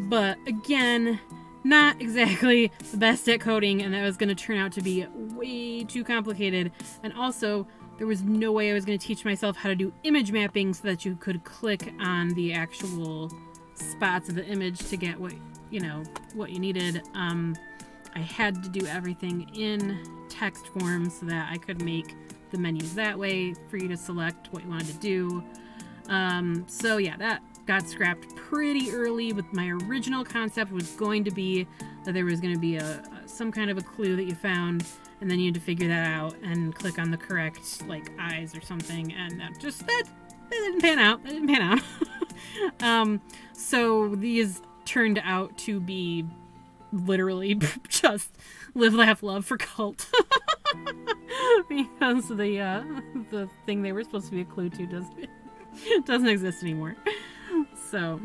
But again, not exactly the best at coding, and that was going to turn out to be way too complicated. And also, there was no way I was going to teach myself how to do image mapping so that you could click on the actual spots of the image to get what you needed. I had to do everything in text form so that I could make the menus that way for you to select what you wanted to do. So yeah, that got scrapped pretty early. With my original concept was going to be that there was going to be some kind of a clue that you found, and then you had to figure that out and click on the correct like eyes or something, and that didn't pan out. So these turned out to be literally just live, laugh, love for cult. Because the thing they were supposed to be a clue to doesn't exist anymore. So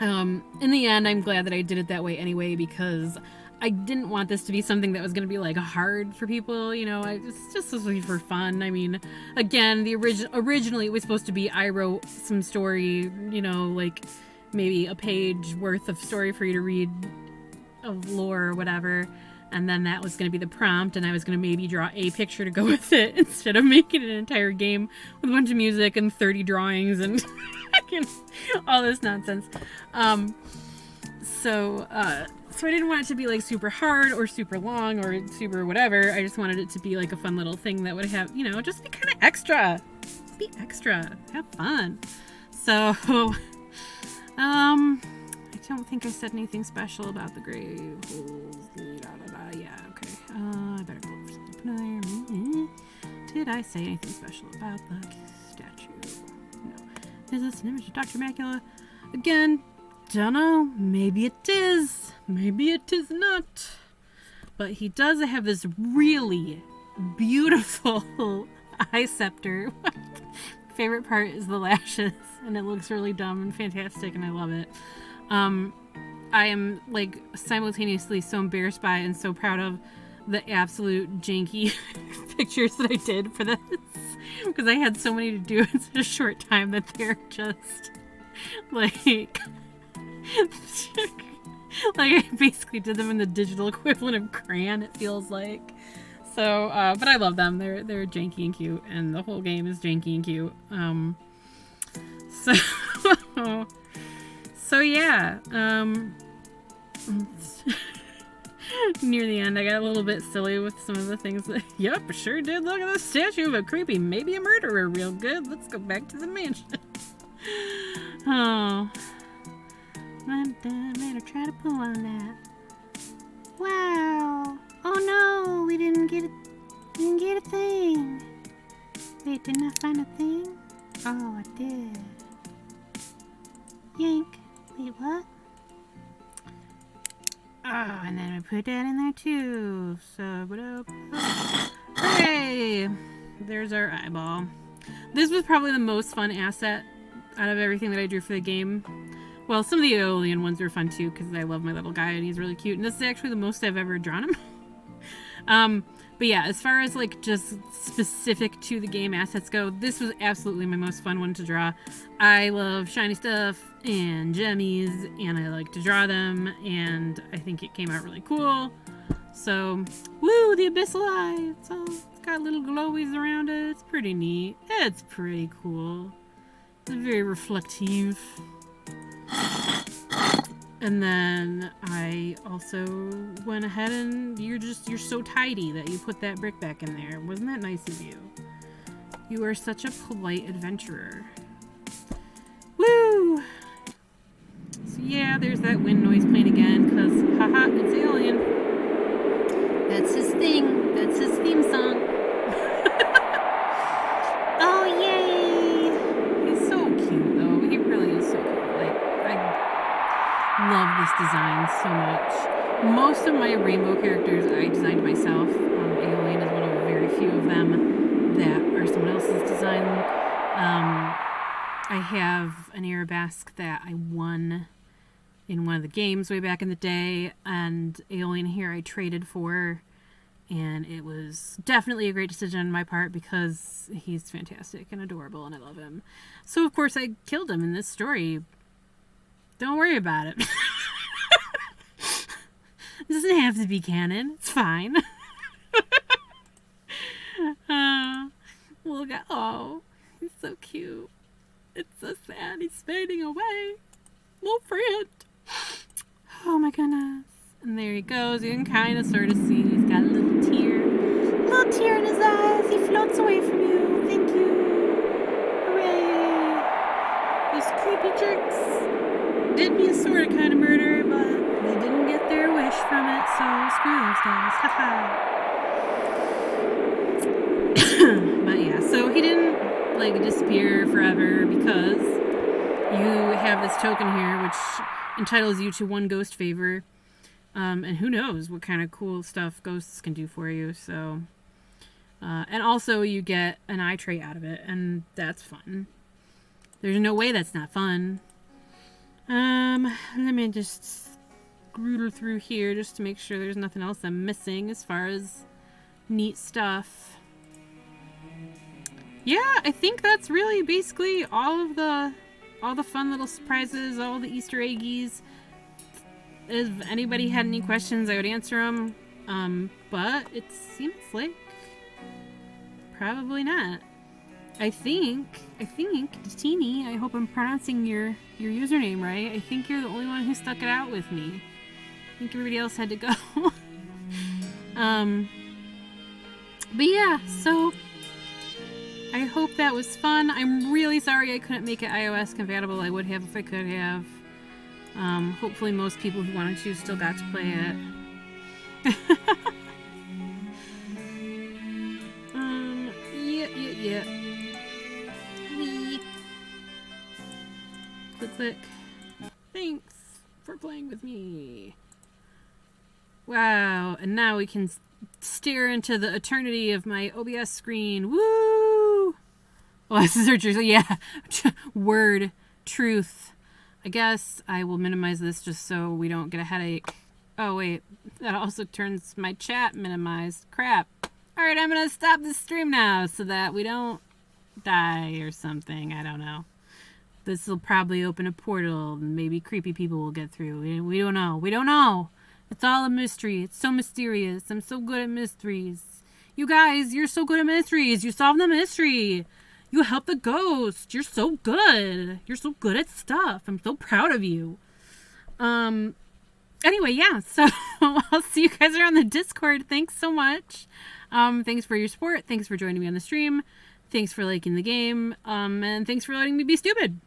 in the end, I'm glad that I did it that way anyway, because I didn't want this to be something that was going to be like hard for people, you know. It's just supposed to be for fun. I mean, again, originally it was supposed to be I wrote some story, you know, like maybe a page worth of story for you to read of lore or whatever, and then that was going to be the prompt, and I was going to maybe draw a picture to go with it instead of making an entire game with a bunch of music and 30 drawings and all this nonsense. So I didn't want it to be like super hard or super long or super whatever. I just wanted it to be like a fun little thing that would have, you know, just be kind of extra. Just be extra. Have fun. So I don't think I said anything special about the grave holes. Yeah, okay. I better go for something familiar. Did I say anything special about the statue? No. Is this an image of Dr. Macula? Again, don't know. Maybe it is. Maybe it is not. But he does have this really beautiful eye scepter. Favorite part is the lashes, and it looks really dumb and fantastic, and I love it. I am like simultaneously so embarrassed by and so proud of the absolute janky pictures that I did for this, because I had so many to do in such a short time that they're just like I basically did them in the digital equivalent of crayon, it feels like. So, but I love them. They're janky and cute, and the whole game is janky and cute. So yeah. Near the end, I got a little bit silly with some of the things that, yep, sure did look at the statue of a creepy, maybe a murderer real good. Let's go back to the mansion. Oh. I better try to pull on that. Wow. Oh no, we didn't get a thing. Wait, didn't I find a thing? Oh, I did. Yank. Wait, what? Oh, and then I put that in there too. So, hooray! There's our eyeball. This was probably the most fun asset out of everything that I drew for the game. Well, some of the Aeolian ones were fun too, because I love my little guy and he's really cute. And this is actually the most I've ever drawn him. But yeah, as far as like just specific to the game assets go, this was absolutely my most fun one to draw. I love shiny stuff and gemmies, and I like to draw them, and I think it came out really cool. So, woo, the abyssal eye. It's got little glowies around it. It's pretty neat. It's pretty cool. It's very reflective. And then I also went ahead and you're so tidy that you put that brick back in there. Wasn't that nice of you? You are such a polite adventurer. Woo! So yeah, there's that wind noise playing again, because haha, it's alien. most of my RaneBOO characters I designed myself. Aeolian is one of very few of them that are someone else's design. I have an Arabesque that I won in one of the games way back in the day, and Aeolian here I traded for, and it was definitely a great decision on my part because he's fantastic and adorable and I love him. So of course I killed him in this story. Don't worry about it. It doesn't have to be canon. It's fine. Look at, oh, he's so cute. It's so sad. He's fading away. Little friend. Oh my goodness. And there he goes. You can kind of sort of see he's got a little tear. Little tear in his eyes. He floats away from you. Thank you. Hooray. Those creepy jerks did me a sort of kind of murder, but they didn't get their wish from it, so screw those guys. Haha. But yeah, so he didn't like disappear forever because you have this token here which entitles you to 1 ghost favor. And who knows what kind of cool stuff ghosts can do for you. So, and also you get an eye trait out of it, and that's fun. There's no way that's not fun. Let me just scroodle through here just to make sure there's nothing else I'm missing as far as neat stuff. Yeah, I think that's really basically all the fun little surprises, all the Easter eggies. If anybody had any questions, I would answer them. But it seems like probably not. I think, Teeny, I hope I'm pronouncing your username right. I think you're the only one who stuck it out with me. I think everybody else had to go. But yeah, so I hope that was fun. I'm really sorry I couldn't make it iOS compatible. I would have if I could have. Hopefully most people who wanted to still got to play it. Yeah. Wee. Click. Thanks for playing with me. Wow, and now we can stare into the eternity of my OBS screen. Woo! Well, this is our truth. Yeah. Word. Truth. I guess I will minimize this just so we don't get a headache. Oh, wait. That also turns my chat minimized. Crap. Alright, I'm gonna stop the stream now so that we don't die or something. I don't know. This will probably open a portal and maybe creepy people will get through. We don't know. We don't know. It's all a mystery. It's so mysterious. I'm so good at mysteries. You guys, you're so good at mysteries. You solve the mystery. You help the ghost. You're so good. You're so good at stuff. I'm so proud of you. Anyway, yeah. So I'll see you guys around the Discord. Thanks so much. Thanks for your support. Thanks for joining me on the stream. Thanks for liking the game. And thanks for letting me be stupid.